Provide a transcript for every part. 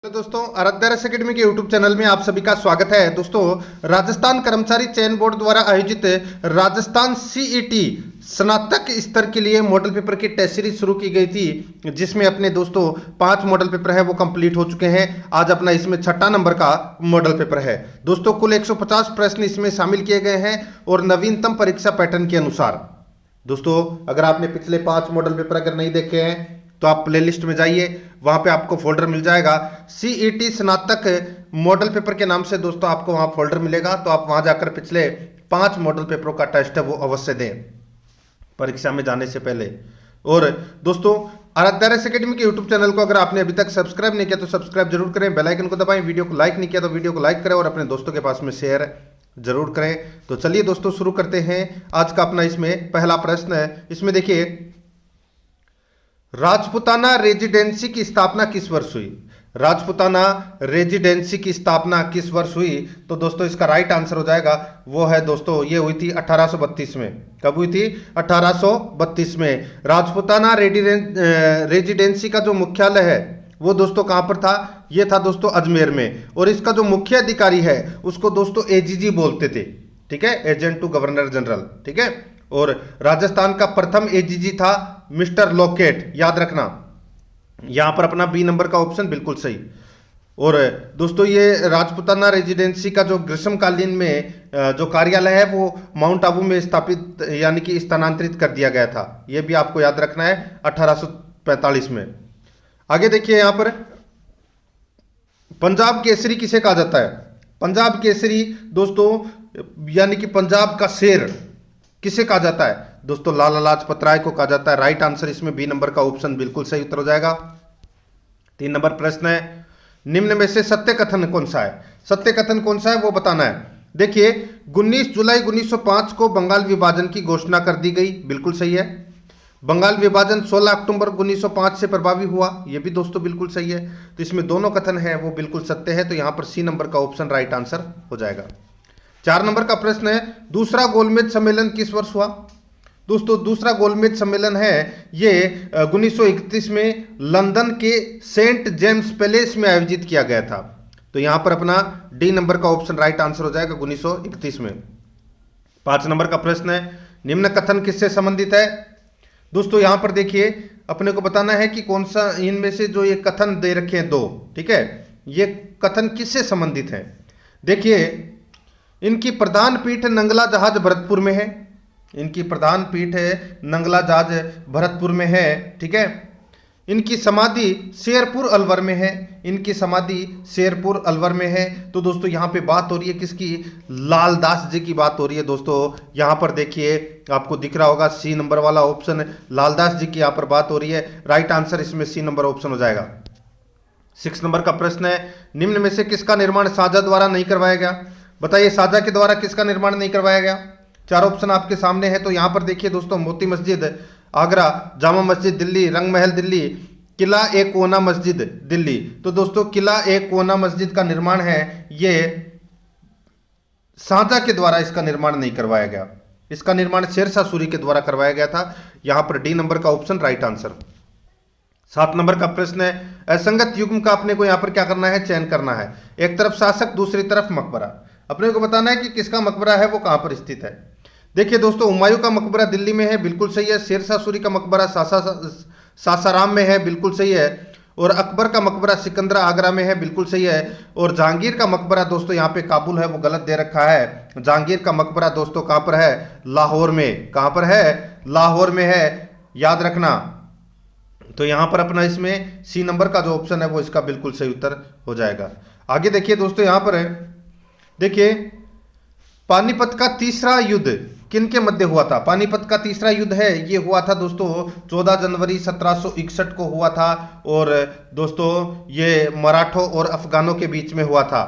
Hello दोस्तों, आराध्या रस academy के यूट्यूब चैनल में आप सभी का स्वागत है। दोस्तों, राजस्थान कर्मचारी चयन बोर्ड द्वारा आयोजित राजस्थान सीईटी स्नातक स्तर के लिए मॉडल पेपर की टेस्ट सीरीज शुरू की गई थी, जिसमें अपने दोस्तों 5 मॉडल पेपर है वो कंप्लीट हो चुके हैं। आज अपना इसमें 6ठा नंबर का मॉडल पेपर है। दोस्तों, कुल 150 प्रश्न इसमें शामिल किए गए हैं और नवीनतम परीक्षा पैटर्न के अनुसार। दोस्तों, अगर आपने पिछले 5 मॉडल पेपर अगर नहीं देखे हैं तो आप प्लेलिस्ट में जाइए, वहां पे आपको फोल्डर मिल जाएगा सीईटी स्नातक मॉडल पेपर के नाम से। दोस्तों, आपको वहां फोल्डर मिलेगा, तो आप वहां जाकर पिछले 5 मॉडल पेपरों का टेस्ट है वो अवश्य दें परीक्षा में जाने से पहले। और दोस्तों, आराध्या रस अकेडमी के यूट्यूब चैनल को अगर आपने अभी तक सब्सक्राइब नहीं किया तो सब्सक्राइब जरूर करें, बेल आइकन को दबाएं, वीडियो को लाइक नहीं किया तो वीडियो को लाइक करें और अपने दोस्तों के पास में शेयर जरूर करें। तो चलिए दोस्तों, शुरू करते हैं आज का अपना इसमें पहला प्रश्न है। इसमें देखिए, राजपुताना रेजिडेंसी की स्थापना किस वर्ष हुई? राजपुताना रेजिडेंसी की स्थापना किस वर्ष हुई? तो दोस्तों, इसका राइट आंसर हो जाएगा वो है दोस्तों, ये हुई थी 1832 में। कब हुई थी? 1832 में। राजपुताना रेजिडेंसी का जो मुख्यालय है वो दोस्तों कहां पर था? ये था दोस्तों अजमेर में। और इसका जो मुख्य अधिकारी है उसको दोस्तों एजीजी बोलते थे, ठीक है, एजेंट टू गवर्नर जनरल, ठीक है। और राजस्थान का प्रथम एजीजी था मिस्टर लॉकेट, याद रखना। यहां पर अपना बी नंबर का ऑप्शन बिल्कुल सही। और दोस्तों, ये राजपुताना रेजिडेंसी का जो ग्रीष्मकालीन में जो कार्यालय है वो माउंट आबू में स्थापित यानी कि स्थानांतरित कर दिया गया था। ये भी आपको याद रखना है 1845 में। आगे देखिए, यहां पर पंजाब केसरी किसे कहा जाता है? पंजाब केसरी दोस्तों यानी कि पंजाब का शेर किसे कहा जाता है? दोस्तों, लाला लाजपत राय को कहा जाता है। राइट आंसर इसमें बी नंबर का ऑप्शन बिल्कुल सही उत्तर हो जाएगा। 3 नंबर प्रश्न है, निम्न में से सत्य कथन कौन सा है? सत्य कथन कौन सा है वो बताना है। देखिए, 19 जुलाई 1905 को बंगाल विभाजन की घोषणा कर दी गई, बिल्कुल सही है। बंगाल विभाजन 16 अक्टूबर 1905 से प्रभावी हुआ, यह भी दोस्तों बिल्कुल सही है। तो इसमें दोनों कथन है वो बिल्कुल सत्य है, तो यहां पर सी नंबर का ऑप्शन राइट आंसर हो जाएगा। 4 नंबर का प्रश्न है, दूसरा गोलमेज सम्मेलन किस वर्ष हुआ? दोस्तों, दूसरा गोलमेज सम्मेलन है ये 1931 में लंदन के सेंट जेम्स पैलेस में आयोजित किया गया था। तो यहां पर अपना डी नंबर का ऑप्शन राइट आंसर हो जाएगा 1931 में। 5 नंबर का प्रश्न है, निम्न कथन किससे संबंधित है? दोस्तों, यहां पर देखिए, अपने को बताना है कि कौन सा इनमें से जो ये कथन दे रखे हैं 2, ठीक है, ये कथन किससे संबंधित है? देखिए, इनकी प्रधान पीठ नंगला जहाज भरतपुर में है। इनकी प्रधान पीठ है नंगला जहाज भरतपुर में है, ठीक है। इनकी समाधि शेरपुर अलवर में है। इनकी समाधि शेरपुर अलवर में है। तो दोस्तों, यहाँ पे बात हो रही है किसकी? लालदास जी की बात हो रही है। दोस्तों, यहाँ पर देखिए, आपको दिख रहा होगा सी नंबर वाला ऑप्शन, लालदास जी की यहाँ पर बात हो रही है। राइट आंसर इसमें सी नंबर ऑप्शन हो जाएगा। 6 नंबर का प्रश्न है, निम्न में से किसका निर्माण साझा द्वारा नहीं करवाया गया? बताइए, साझा के द्वारा किसका निर्माण नहीं करवाया गया? 4 ऑप्शन आपके सामने है। तो यहां पर देखिए दोस्तों, मोती मस्जिद आगरा, जामा मस्जिद दिल्ली, रंग महल दिल्ली, किला ए कोना मस्जिद दिल्ली। तो दोस्तों, किला ए कोना मस्जिद का निर्माण है ये साझा के द्वारा इसका निर्माण नहीं करवाया गया। इसका निर्माण शेरशाह सूरी के द्वारा करवाया गया था। यहां पर डी नंबर का ऑप्शन राइट आंसर। 7 नंबर का प्रश्न है, असंगत युग्म का अपने को यहां पर क्या करना है? चयन करना है। एक तरफ शासक, दूसरी तरफ मकबरा। अपने को बताना है कि किसका मकबरा है वो कहां पर स्थित है। देखिए दोस्तों, हुमायूं का मकबरा दिल्ली में है, बिल्कुल सही है। शेरशाह सूरी का मकबरा सासाराम में है, बिल्कुल सही है। और अकबर का मकबरा सिकंदरा आगरा में है, बिल्कुल सही है। और जहांगीर का मकबरा दोस्तों यहाँ पे काबुल है, वो गलत दे रखा है। जहांगीर का मकबरा दोस्तों कहां पर है? लाहौर में। कहां पर है? लाहौर में है, याद रखना। तो यहां पर अपना इसमें सी नंबर का जो ऑप्शन है वो इसका बिल्कुल सही उत्तर हो जाएगा। आगे देखिए दोस्तों, यहां पर है, देखिए, पानीपत का तीसरा युद्ध किनके मध्य हुआ था? पानीपत का तीसरा युद्ध है ये हुआ था दोस्तों 14 जनवरी 1761 को हुआ था। और दोस्तों, ये मराठों और अफगानों के बीच में हुआ था।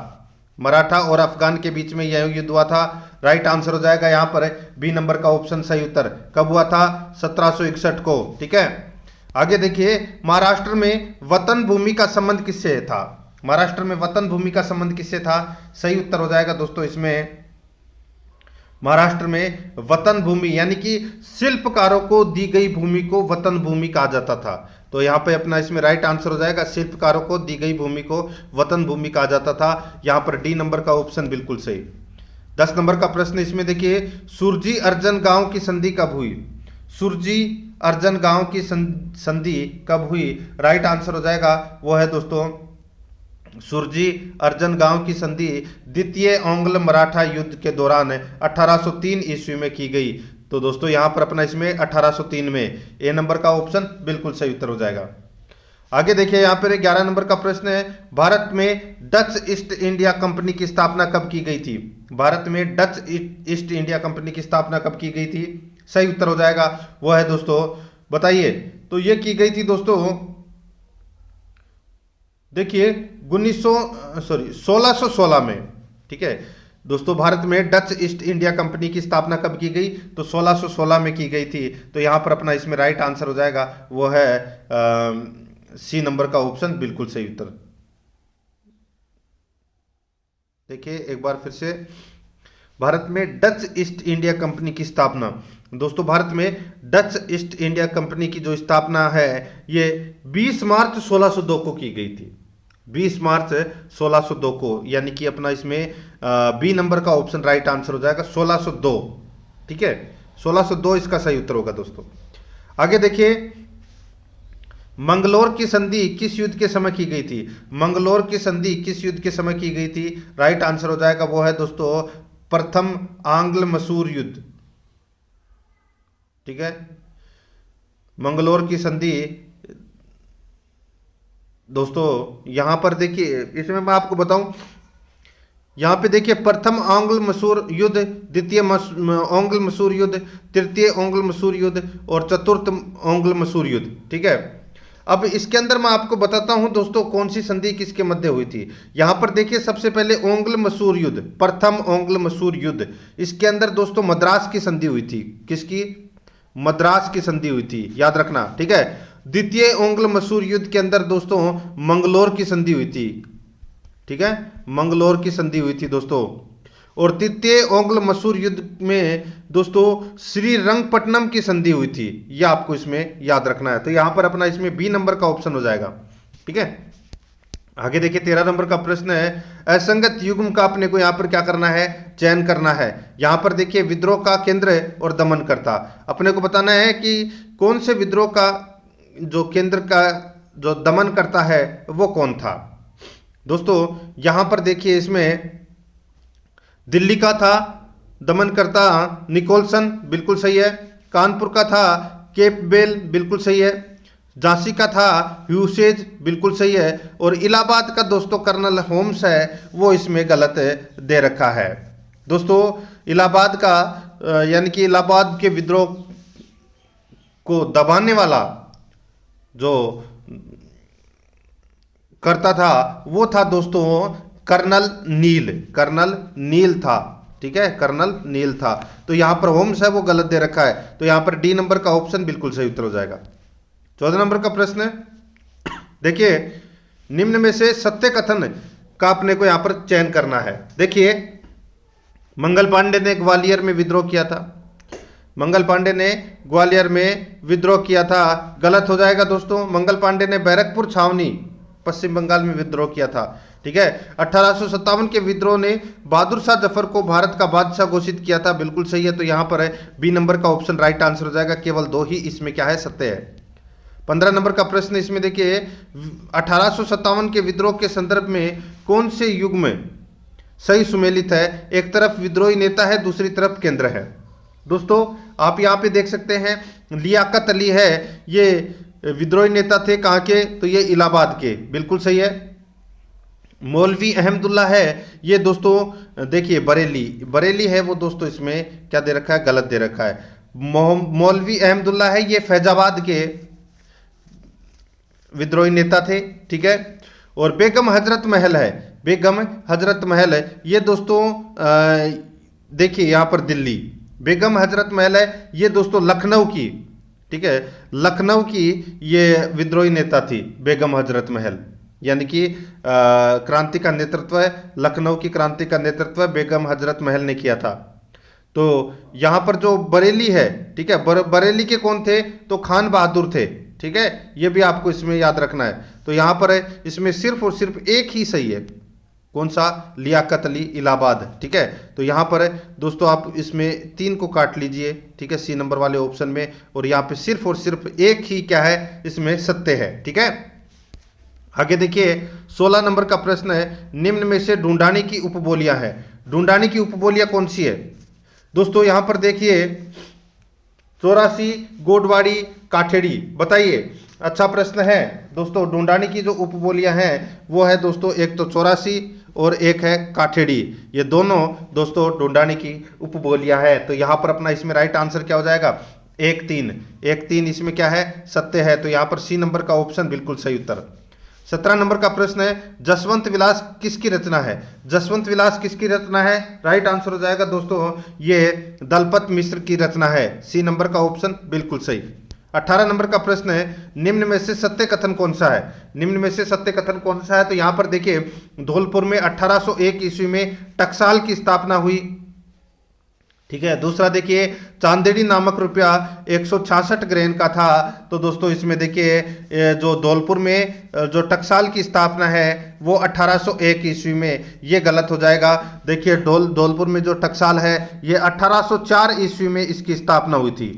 मराठा और अफगान के बीच में यह युद्ध हुआ था। राइट आंसर हो जाएगा यहाँ पर बी नंबर का ऑप्शन सही उत्तर। कब हुआ था? 1761 को, ठीक है। आगे देखिए, महाराष्ट्र में वतन भूमि का संबंध किससे था? महाराष्ट्र में वतन भूमि का संबंध किससे था? सही उत्तर हो जाएगा दोस्तों इसमें, महाराष्ट्र में वतन भूमि यानी कि शिल्पकारों को दी गई भूमि को वतन भूमि कहा जाता था। तो यहाँ पे अपना इसमें राइट आंसर हो जाएगा, शिल्पकारों को दी गई भूमि को वतन भूमि कहा जाता था। यहाँ पर डी नंबर का ऑप्शन बिल्कुल सही। 10 नंबर का प्रश्न इसमें देखिए, सुरजी अर्जन गांव की संधि कब हुई? सुरजी अर्जन गांव की संधि कब हुई? राइट आंसर हो जाएगा वो है दोस्तों, सुरजी अर्जन गांव की संधि द्वितीय आंग्ल मराठा युद्ध के दौरान 1803 ईस्वी में की गई। तो दोस्तों यहां पर अपना इसमें 1803 में, ए नंबर का ऑप्शन बिल्कुल सही उत्तर हो जाएगा। आगे देखिए यहाँ पर 11 नंबर का प्रश्न है, भारत में डच ईस्ट इंडिया कंपनी की स्थापना कब की गई थी? भारत में डच ईस्ट इंडिया कंपनी की स्थापना कब की गई थी? सही उत्तर हो जाएगा वो है दोस्तों, बताइए। तो ये की गई थी दोस्तों, देखिए 1616 में। ठीक है दोस्तों, भारत में डच ईस्ट इंडिया कंपनी की स्थापना कब की गई? तो 1616 में की गई थी। तो यहां पर अपना इसमें राइट आंसर हो जाएगा वो है सी नंबर का ऑप्शन बिल्कुल सही उत्तर। देखिए एक बार फिर से, भारत में डच ईस्ट इंडिया कंपनी की स्थापना, दोस्तों भारत में डच ईस्ट इंडिया कंपनी की जो स्थापना है ये 20 मार्च 1602 को की गई थी। 20 मार्च 1602 को, यानी कि अपना इसमें बी नंबर का ऑप्शन राइट आंसर हो जाएगा 1602। ठीक है, 1602 इसका सही उत्तर होगा दोस्तों। आगे देखिए, मंगलोर की संधि किस युद्ध के समय की गई थी? मंगलोर की संधि किस युद्ध के समय की गई थी? राइट आंसर हो जाएगा वो है दोस्तों, प्रथम आंग्ल मसूर युद्ध। ठीक है, मंगलोर की संधि दोस्तों यहां पर देखिए, इसमें मैं आपको बताऊं, यहां पे देखिए प्रथम आंग्ल मसूर युद्ध, द्वितीय आंग्ल मसूर युद्ध, तृतीय आंग्ल मसूर युद्ध और चतुर्थ आंग्ल मसूर युद्ध। ठीक है, अब इसके अंदर मैं आपको बताता हूं दोस्तों कौन सी संधि किसके मध्य हुई थी। यहां पर देखिए सबसे पहले आंग्ल मसूर युद्ध, प्रथम आंग्ल मसूर युद्ध, इसके अंदर दोस्तों मद्रास की संधि हुई थी। किसकी? मद्रास की संधि हुई थी, याद रखना। ठीक है, द्वितीय आंग्ल मसूर युद्ध के अंदर दोस्तों मंगलोर की संधि हुई थी। ठीक है, मंगलोर की संधि हुई थी दोस्तों। और तृतीय आंग्ल मसूर युद्ध में दोस्तों श्रीरंगपट्टनम की संधि हुई थी। यह आपको इसमें याद रखना है। तो यहां पर अपना इसमें बी नंबर का ऑप्शन हो जाएगा। ठीक है, आगे देखिए 13 नंबर का प्रश्न है, असंगत युग्म का अपने को यहां पर क्या करना है? चयन करना है। यहां पर देखिए विद्रोह का केंद्र और दमनकर्ता, अपने को बताना है कि कौन से विद्रोह का जो केंद्र का जो दमन करता है वो कौन था। दोस्तों यहां पर देखिए इसमें दिल्ली का था दमनकर्ता निकोलसन, बिल्कुल सही है। कानपुर का था केपबेल, बिल्कुल सही है। झांसी का था ह्यूसेज, बिल्कुल सही है। और इलाहाबाद का दोस्तों कर्नल होम्स है, वो इसमें गलत दे रखा है। दोस्तों इलाहाबाद का यानी कि इलाहाबाद के विद्रोह को दबाने वाला जो करता था वो था दोस्तों कर्नल नील। कर्नल नील था। ठीक है, कर्नल नील था। तो यहां पर होम्स है वो गलत दे रखा है। तो यहां पर डी नंबर का ऑप्शन बिल्कुल सही उत्तर हो जाएगा। 14 नंबर का प्रश्न है, देखिए निम्न में से सत्य कथन का अपने को यहां पर चयन करना है। देखिए मंगल पांडे ने ग्वालियर में विद्रोह किया था। मंगल पांडे ने ग्वालियर में विद्रोह किया था, गलत हो जाएगा दोस्तों। मंगल पांडे ने बैरकपुर छावनी पश्चिम बंगाल में विद्रोह किया था। ठीक है, 1857 के विद्रोह ने बहादुर शाह जफर को भारत का बादशाह घोषित किया था, बिल्कुल सही है। तो यहां पर है बी नंबर का ऑप्शन राइट आंसर हो जाएगा। केवल 2 ही इसमें क्या है? सत्य है। 15 नंबर का प्रश्न इसमें देखिए, 1857 के विद्रोह के संदर्भ में कौन से युग में सही सुमेलित है? एक तरफ विद्रोही नेता है, दूसरी तरफ केंद्र है। दोस्तों आप यहाँ पे देख सकते हैं लियाकत अली है, ये विद्रोही नेता थे कहाँ के? तो ये इलाहाबाद के, बिल्कुल सही है। मौलवी अहमदुल्ला है, ये दोस्तों देखिए बरेली है वो दोस्तों, इसमें क्या दे रखा है? गलत दे रखा है। मौलवी अहमदुल्ला है, ये फैजाबाद के विद्रोही नेता थे। ठीक है, और बेगम हजरत महल है, बेगम हजरत महल है, ये दोस्तों देखिए यहां पर दिल्ली। बेगम हजरत महल है, ये दोस्तों लखनऊ की। ठीक है, लखनऊ की ये विद्रोही नेता थी बेगम हजरत महल, यानी कि क्रांति का नेतृत्व है, लखनऊ की क्रांति का नेतृत्व बेगम हजरत महल ने किया था। तो यहां पर जो बरेली है, ठीक है, बरेली के कौन थे? तो खान बहादुर थे। ठीक है, ये भी आपको इसमें याद रखना है। तो यहां पर है इसमें सिर्फ और सिर्फ एक ही सही है, कौन सा, लियाकत अली इलाहाबाद। ठीक है, तो यहां पर है दोस्तों आप इसमें 3 को काट लीजिए, ठीक है, सी नंबर वाले ऑप्शन में, और यहां पे सिर्फ और सिर्फ एक ही क्या है इसमें सत्य है। ठीक है, आगे देखिए 16 नंबर का प्रश्न है, निम्न में से ढूंढानी की उपबोलियां है। ढूंढानी की उपबोलियां कौन सी है दोस्तों, यहां पर देखिए 84, गोडवाड़ी, काठेड़ी, बताइए। अच्छा प्रश्न है दोस्तों। ढूंढानी की जो उपबोलियां हैं वो है दोस्तों, एक तो 84 और एक है काठेड़ी, ये दोनों दोस्तों ढूंढानी की उपबोलियां हैं। तो यहां पर अपना इसमें राइट आंसर क्या हो जाएगा, 1-3 इसमें क्या है, सत्य है। तो यहां पर सी नंबर का ऑप्शन बिल्कुल सही उत्तर। 17 नंबर का प्रश्न है, जसवंत विलास किसकी रचना है। जसवंत विलास किसकी रचना है, राइट आंसर हो जाएगा दोस्तों ये दलपत मिश्र की रचना है, सी नंबर का ऑप्शन बिल्कुल सही। 18 नंबर का प्रश्न है, निम्न में से सत्य कथन कौन सा है। निम्न में से सत्य कथन कौन सा है, तो यहां पर देखिए धौलपुर में 1801 ईस्वी में टकसाल की स्थापना हुई। ठीक है, दूसरा देखिए चांदेड़ी नामक रुपया 166 ग्रेन का था। तो दोस्तों इसमें देखिए जो धौलपुर में जो टकसाल की स्थापना है वो 1801 ईस्वी में, ये गलत हो जाएगा। देखिए धौलपुर में जो टकसाल है ये 1804 ईस्वी में इसकी स्थापना हुई थी,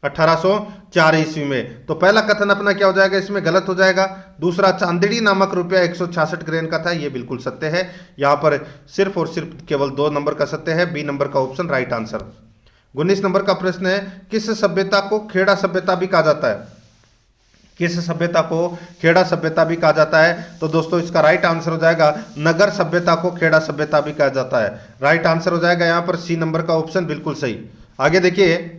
1804 ईस्वी में। तो पहला कथन अपना क्या हो जाएगा, इसमें गलत हो जाएगा। दूसरा चांदेड़ी नामक रुपया 166 ग्रेन का था, ये बिल्कुल सत्य है। यहां पर सिर्फ और सिर्फ केवल 2 नंबर का सत्य है, बी नंबर का ऑप्शन राइट आंसर। 19 नंबर का प्रश्न है, किस सभ्यता को खेड़ा सभ्यता भी कहा जाता है। किस सभ्यता को खेड़ा सभ्यता भी कहा जाता है, तो दोस्तों इसका राइट आंसर हो जाएगा नगर सभ्यता को खेड़ा सभ्यता भी कहा जाता है। राइट आंसर हो जाएगा यहां पर सी नंबर का ऑप्शन बिल्कुल सही। आगे देखिए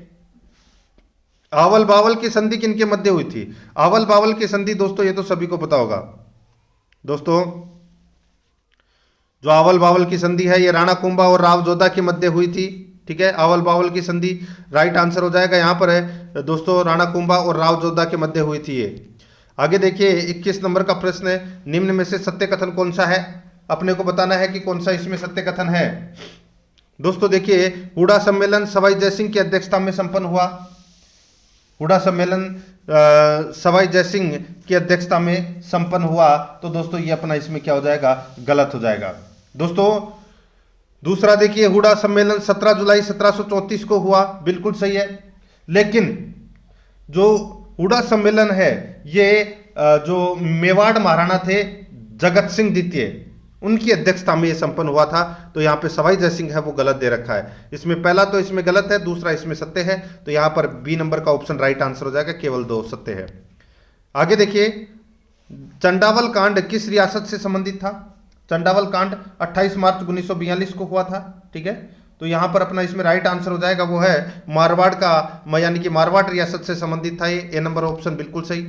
आवल बावल की संधि किनके मध्य हुई थी। आवल बावल की संधि दोस्तों ये तो सभी को पता होगा दोस्तों, जो आवल बावल की संधि है ये राणा कुंभा और राव जोधा के मध्य हुई थी। ठीक है, आवल बावल की संधि राइट आंसर हो जाएगा यहां पर है दोस्तों, राणा कुंभा और राव जोधा के मध्य हुई थी ये। आगे देखिए 21 नंबर का प्रश्न है, निम्न में से सत्य कथन कौन सा है, अपने को बताना है कि कौन सा इसमें सत्य कथन है। दोस्तों देखिए हुडा सम्मेलन सवाई जयसिंह की अध्यक्षता में संपन्न हुआ। हुडा सम्मेलन सवाई जयसिंह की अध्यक्षता में संपन्न हुआ। तो दोस्तों ये अपना इसमें क्या हो जाएगा, गलत हो जाएगा दोस्तों। दूसरा देखिए हुडा सम्मेलन 17 जुलाई 1734 को हुआ, बिल्कुल सही है। लेकिन जो हुडा सम्मेलन है ये जो मेवाड़ महाराणा थे जगत सिंह द्वितीय, उनकी अध्यक्षता में ये संपन्न हुआ था। तो यहाँ पे सवाई जयसिंह है वो गलत दे रखा है, इसमें पहला तो इसमें गलत है, दूसरा इसमें सत्य है। तो यहाँ पर बी नंबर का ऑप्शन राइट आंसर हो जाएगा, केवल 2 सत्य है। आगे देखिए चंडावल कांड किस रियासत से संबंधित था। चंडावल कांड 28 मार्च 1942 को हुआ था। ठीक है, तो यहाँ पर अपना इसमें राइट आंसर हो जाएगा वो है मारवाड़ का, यानी कि मारवाड़ रियासत से संबंधित था ये, ए नंबर ऑप्शन बिल्कुल सही।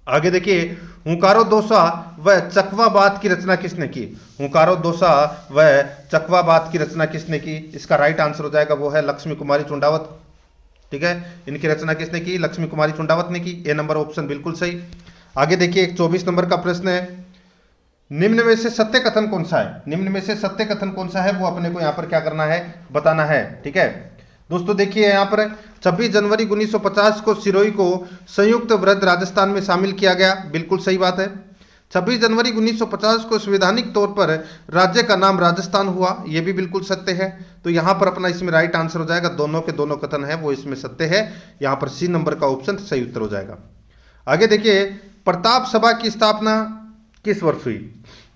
आगे देखिए हुंकारो दोसा व चकवाबात की रचना किसने की। हुंकारो दोसा व चकवाबात की रचना किसने की, इसका राइट आंसर हो जाएगा वो है लक्ष्मी कुमारी चुंडावत। ठीक है, इनकी रचना किसने की, लक्ष्मी कुमारी चुंडावत ने की, ए नंबर ऑप्शन बिल्कुल सही। आगे देखिए 24 नंबर का प्रश्न है, निम्न में से सत्य कथन कौन सा है। निम्न में से सत्य कथन कौन सा है वो अपने को यहाँ पर क्या करना है, बताना है। ठीक है दोस्तों देखिए यहाँ पर 26 जनवरी 1950 को सिरोही को संयुक्त वृत्त राजस्थान में शामिल किया गया, बिल्कुल सही बात है। 26 जनवरी 1950 को संवैधानिक तौर पर राज्य का नाम राजस्थान हुआ, यह भी बिल्कुल सत्य है। तो यहाँ पर अपना इसमें राइट आंसर हो जाएगा, दोनों के दोनों कथन है वो इसमें सत्य है। यहाँ पर सी नंबर का ऑप्शन सही उत्तर हो जाएगा। आगे देखिए प्रताप सभा की स्थापना किस वर्ष हुई,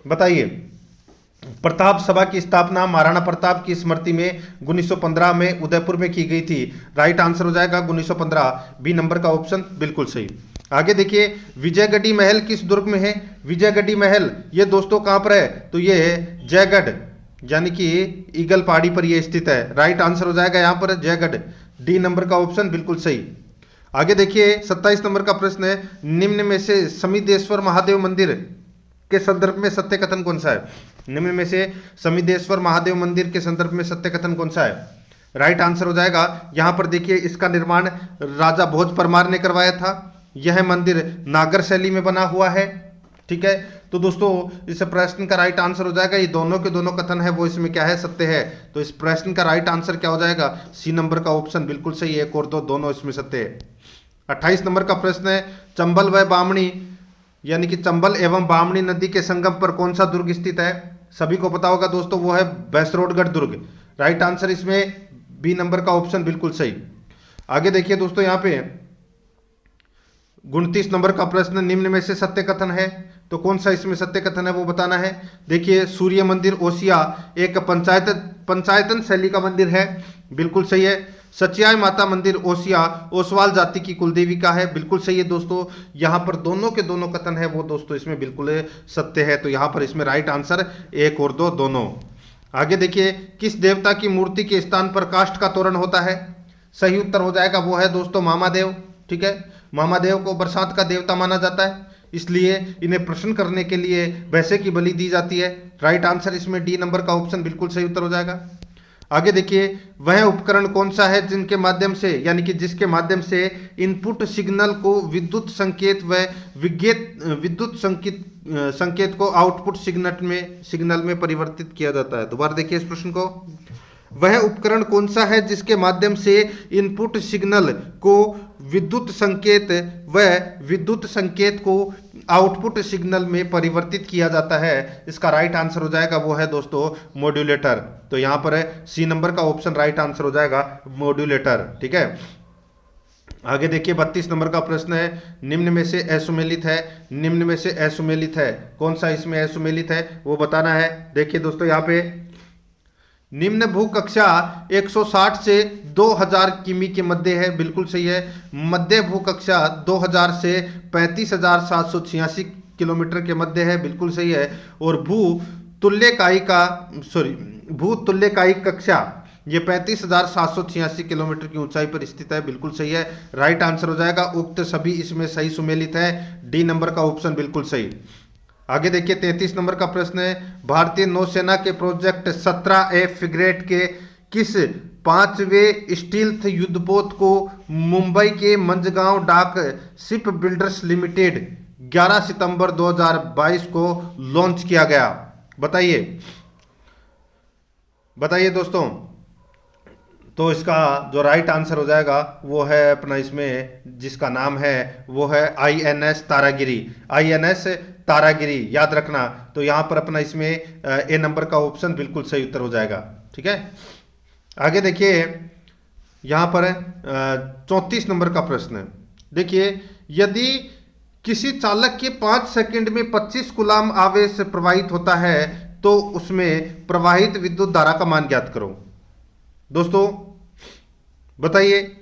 बताइए। प्रताप सभा की स्थापना महाराणा प्रताप की स्मृति में 1915 में उदयपुर में की गई थी। राइट आंसर हो जाएगा 1915, बी नंबर का ऑप्शन बिल्कुल सही। आगे देखिए विजयगढ़ी महल किस दुर्ग में है। विजयगढ़ी महल ये दोस्तों कहां पर है, तो ये है जयगढ़, यानी कि ईगल पहाड़ी पर ये स्थित है। राइट आंसर हो जाएगा यहां पर जयगढ़, डी नंबर का ऑप्शन बिल्कुल सही। आगे देखिए 27 नंबर का प्रश्न है, निम्न में से समिदेश्वर महादेव मंदिर के संदर्भ में सत्य कथन कौन सा है। निम्न में से समिदेश्वर महादेव मंदिर के संदर्भ में सत्य कथन कौन सा है। राइट आंसर हो जाएगा यहां पर देखिए इसका निर्माण राजा भोज परमार ने करवाया था। यह मंदिर नागर शैली में बना हुआ है। ठीक है, तो दोस्तों इस प्रश्न का राइट आंसर हो जाएगा, ये दोनों के दोनों कथन है वो इसमें क्या है, सत्य है। तो इस प्रश्न का राइट आंसर क्या हो जाएगा, सी नंबर का ऑप्शन बिल्कुल सही है। एक और दो दोनों इसमें सत्य है। 28 नंबर का प्रश्न है, चंबल व बामणी यानी कि चंबल एवं बामणी नदी के संगम पर कौन सा दुर्ग स्थित है? सभी को पता होगा दोस्तों, वो है बैसरोडगढ़ दुर्ग। राइट आंसर इसमें बी नंबर का ऑप्शन बिल्कुल सही। आगे देखिए दोस्तों, यहाँ पे 29 नंबर का प्रश्न, निम्न में से सत्य कथन है, तो कौन सा इसमें सत्य कथन है वो बताना है। देखिए, सूर्य मंदिर ओसिया एक पंचायतन शैली का मंदिर है, बिल्कुल सही है। सचियाय माता मंदिर ओसिया ओसवाल जाति की कुलदेवी का है, बिल्कुल सही है दोस्तों। यहाँ पर दोनों के दोनों कथन है वो दोस्तों इसमें बिल्कुल सत्य है, तो यहाँ पर इसमें राइट आंसर 1 और 2 दोनों। आगे देखिए, किस देवता की मूर्ति के स्थान पर काष्ठ का तोरण होता है? सही उत्तर हो जाएगा वो है दोस्तों मामादेव। ठीक है, मामादेव को बरसात का देवता माना जाता है, इसलिए इन्हें प्रसन्न करने के लिए भैंसे की बलि दी जाती है। राइट आंसर इसमें डी नंबर का ऑप्शन बिल्कुल सही उत्तर हो जाएगा। आगे देखिए, वह उपकरण कौन सा है जिनके माध्यम से यानी कि जिसके माध्यम से इनपुट सिग्नल को विद्युत संकेत व विद्युत संकेत को आउटपुट सिग्नल में परिवर्तित किया जाता है। दोबारा देखिए इस प्रश्न को, वह उपकरण कौन सा है जिसके माध्यम से इनपुट सिग्नल को विद्युत संकेत को आउटपुट सिग्नल में परिवर्तित किया जाता है? इसका राइट आंसर हो जाएगा वो है दोस्तों मॉड्यूलेटर। तो यहां पर है सी नंबर का ऑप्शन राइट आंसर हो जाएगा मॉड्यूलेटर। ठीक है, आगे देखिए 32 नंबर का प्रश्न है, निम्न में से असुमेलित है, निम्न में से असुमेलित है, कौन सा इसमें असुमेलित है वो बताना है। देखिए दोस्तों, यहाँ पे निम्न भू कक्षा 160 से 2000 किमी के मध्य है, बिल्कुल सही है। मध्य भू कक्षा 2000 से 35,786 किलोमीटर के मध्य है, बिल्कुल सही है। और भू तुल्यकायिक कक्षा ये 35,786 किलोमीटर की ऊंचाई पर स्थित है, बिल्कुल सही है। राइट आंसर हो जाएगा उक्त सभी इसमें सही सुमेलित है, डी नंबर का ऑप्शन बिल्कुल सही। आगे देखिए 33 नंबर का प्रश्न है, भारतीय नौसेना के प्रोजेक्ट 17A फ्रिगेट के किस 5वें स्टील्थ युद्धपोत को मुंबई के मंझगांव डाक शिप बिल्डर्स लिमिटेड 11 सितंबर 2022 को लॉन्च किया गया? बताइए दोस्तों। तो इसका जो राइट आंसर हो जाएगा वो है अपना इसमें जिसका नाम है वो है INS तारागिरी। INS तारागिरी याद रखना। तो यहां पर अपना इसमें ए नंबर का ऑप्शन बिल्कुल सही उत्तर हो जाएगा। ठीक है, आगे देखिए यहां पर 34 नंबर का प्रश्न है। देखिए, यदि किसी चालक के 5 सेकंड में 25 कूलाम आवेश प्रवाहित होता है तो उसमें प्रवाहित विद्युत धारा का मान ज्ञात करो। दोस्तों बताइए,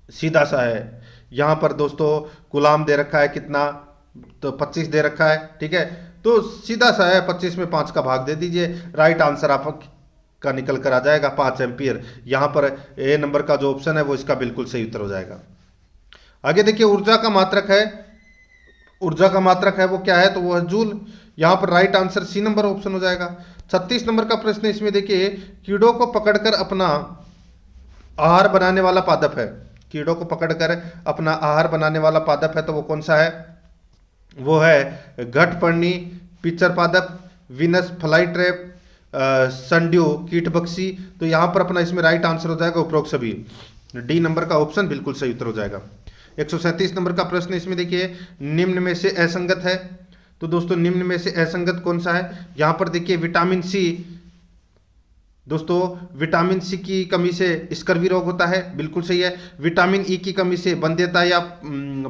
सीधा सा है। यहां पर दोस्तों कूलाम दे रखा है कितना, तो 25 दे रखा है। ठीक है, तो सीधा सा है, 25 में 5 का भाग दे दीजिए, राइट आंसर आपका निकल कर आ जाएगा 5 एम्पियर। यहां पर ए नंबर का जो ऑप्शन है वो इसका बिल्कुल सही उत्तर हो जाएगा। आगे देखिए, ऊर्जा का मात्रक है वो क्या है, तो वो है जूल। यहां पर right answer C number option हो जाएगा। 36 नंबर का प्रश्न इसमें देखिए, कीड़ों को पकड़कर अपना आहार बनाने वाला पादप है, कीड़ों को पकड़कर अपना आहार बनाने वाला पादप है, तो वो कौन सा है? वो है घटपर्णी, पिचर पादप, विनस फ्लाई ट्रैप, संड्यू कीटबक्सी। तो यहां पर अपना इसमें राइट आंसर हो जाएगा उपरोक्त सभी, डी नंबर का ऑप्शन बिल्कुल सही उत्तर हो जाएगा। 137 नंबर का प्रश्न इसमें देखिए, निम्न में से असंगत है, तो दोस्तों निम्न में से असंगत कौन सा है? यहां पर देखिए विटामिन सी, दोस्तों विटामिन सी की कमी से स्कर्वी रोग होता है, बिल्कुल सही है। विटामिन ई की कमी से बंध्यता या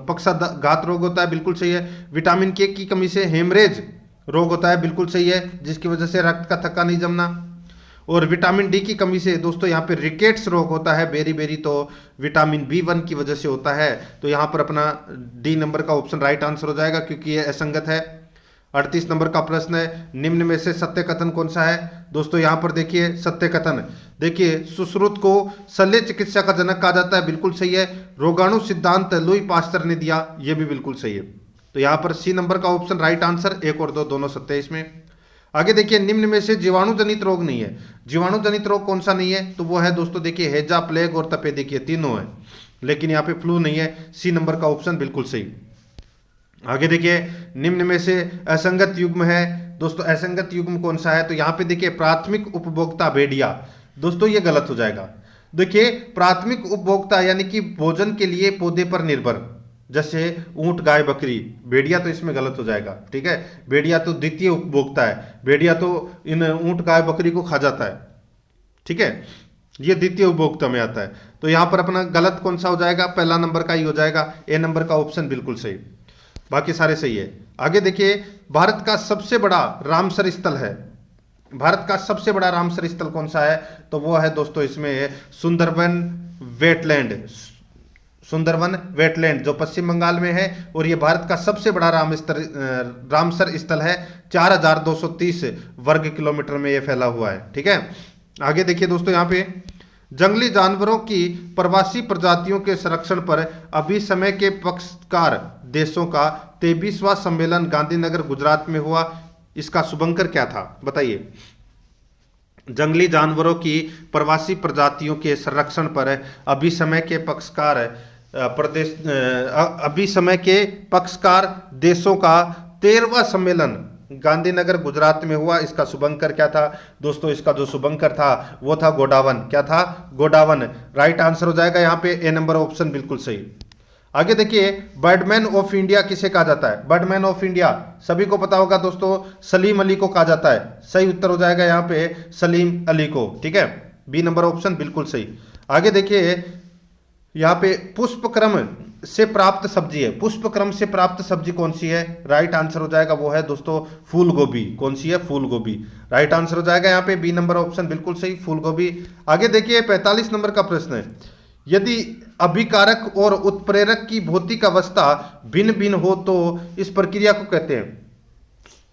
पक्षाघात रोग होता है, बिल्कुल सही है। विटामिन के की कमी से हेमरेज रोग होता है, बिल्कुल सही है, जिसकी वजह से रक्त का थक्का नहीं जमना। और विटामिन डी की कमी से दोस्तों यहाँ पे रिकेट्स रोग होता है, बेरी तो विटामिन B1 की वजह से होता है। तो यहाँ पर अपना डी नंबर का ऑप्शन राइट आंसर हो जाएगा क्योंकि ये असंगत है। 38 नंबर का प्रश्न है, निम्न में से सत्य कथन कौन सा है? दोस्तों यहाँ पर देखिए सत्य कथन, देखिए सुश्रुत को शल्य चिकित्सा का जनक कहा जाता है, बिल्कुल सही है। रोगाणु सिद्धांत लुई पास्टर ने दिया, ये भी बिल्कुल सही है। तो यहाँ पर सी नंबर का ऑप्शन राइट आंसर, 1 और 2 दोनों सत्य है इसमें। आगे देखिए, निम्न में से जीवाणु जनित रोग नहीं है, जीवाणु जनित रोग कौन सा नहीं है? तो वो है दोस्तों देखिए हैजा, प्लेग और तपे, देखिए तीनों है, लेकिन यहाँ पे फ्लू नहीं है, सी नंबर का ऑप्शन बिल्कुल सही। आगे देखिए, निम्न में से असंगत युग्म है, दोस्तों असंगत युग्म कौन सा है? तो यहाँ पे देखिए प्राथमिक उपभोक्ता भेड़िया, दोस्तों ये गलत हो जाएगा। देखिए प्राथमिक उपभोक्ता यानी कि भोजन के लिए पौधे पर निर्भर, जैसे ऊंट गाय बकरी। भेड़िया तो इसमें गलत हो जाएगा, ठीक है। भेड़िया तो द्वितीय उपभोक्ता है, भेड़िया तो इन ऊंट गाय बकरी को खा जाता है, ठीक है। ये द्वितीय उपभोक्ता में आता है। तो यहां पर अपना गलत कौन सा हो जाएगा, पहला नंबर का ही हो जाएगा, ए नंबर का ऑप्शन बिल्कुल सही, बाकी सारे सही है। आगे देखिए, भारत का सबसे बड़ा रामसर स्थल है, भारत का सबसे बड़ा रामसर स्थल कौन सा है, तो वो है दोस्तों इसमें सुंदरवन वेटलैंड, सुंदरवन वेटलैंड जो पश्चिम बंगाल में है, और ये भारत का सबसे बड़ा रामसर स्थल है। 4230 वर्ग किलोमीटर में ये फैला हुआ है, ठीक है। आगे देखिए दोस्तों, यहाँ पे जंगली जानवरों की प्रवासी प्रजातियों के संरक्षण पर अभी समय के पक्षकार देशों का 23वां सम्मेलन गांधीनगर गुजरात में हुआ। इसका शुभंकर क्या था, बताइए। जंगली जानवरों की प्रवासी प्रजातियों के संरक्षण पर अभी समय के पक्षकार अभी समय के पक्षकार देशों का 13वां सम्मेलन गांधीनगर गुजरात में हुआ। इसका शुभंकर क्या था दोस्तों, इसका जो शुभंकर था वो था गोडावन। क्या था, गोडावन। राइट आंसर हो जाएगा यहाँ पे ए नंबर ऑप्शन बिल्कुल सही। आगे देखिए, बर्डमैन ऑफ इंडिया किसे कहा जाता है, बर्डमैन ऑफ इंडिया सभी को पता होगा दोस्तों, सलीम अली को कहा जाता है। सही उत्तर हो जाएगा यहाँ पे सलीम अली को, ठीक है। बी नंबर ऑप्शन बिल्कुल सही। आगे देखिए, यहाँ पे पुष्पक्रम से प्राप्त सब्जी है, पुष्पक्रम से प्राप्त सब्जी कौन सी है, राइट आंसर हो जाएगा वो है दोस्तों फूल गोभी। कौन सी है, फूल गोभी। राइट आंसर हो जाएगा यहाँ पे बी नंबर ऑप्शन बिल्कुल सही, फूल गोभी। आगे देखिए, 45 नंबर का प्रश्न है, यदि अभिकारक और उत्प्रेरक की भौतिक अवस्था भिन्न भिन्न हो तो इस प्रक्रिया को कहते हैं।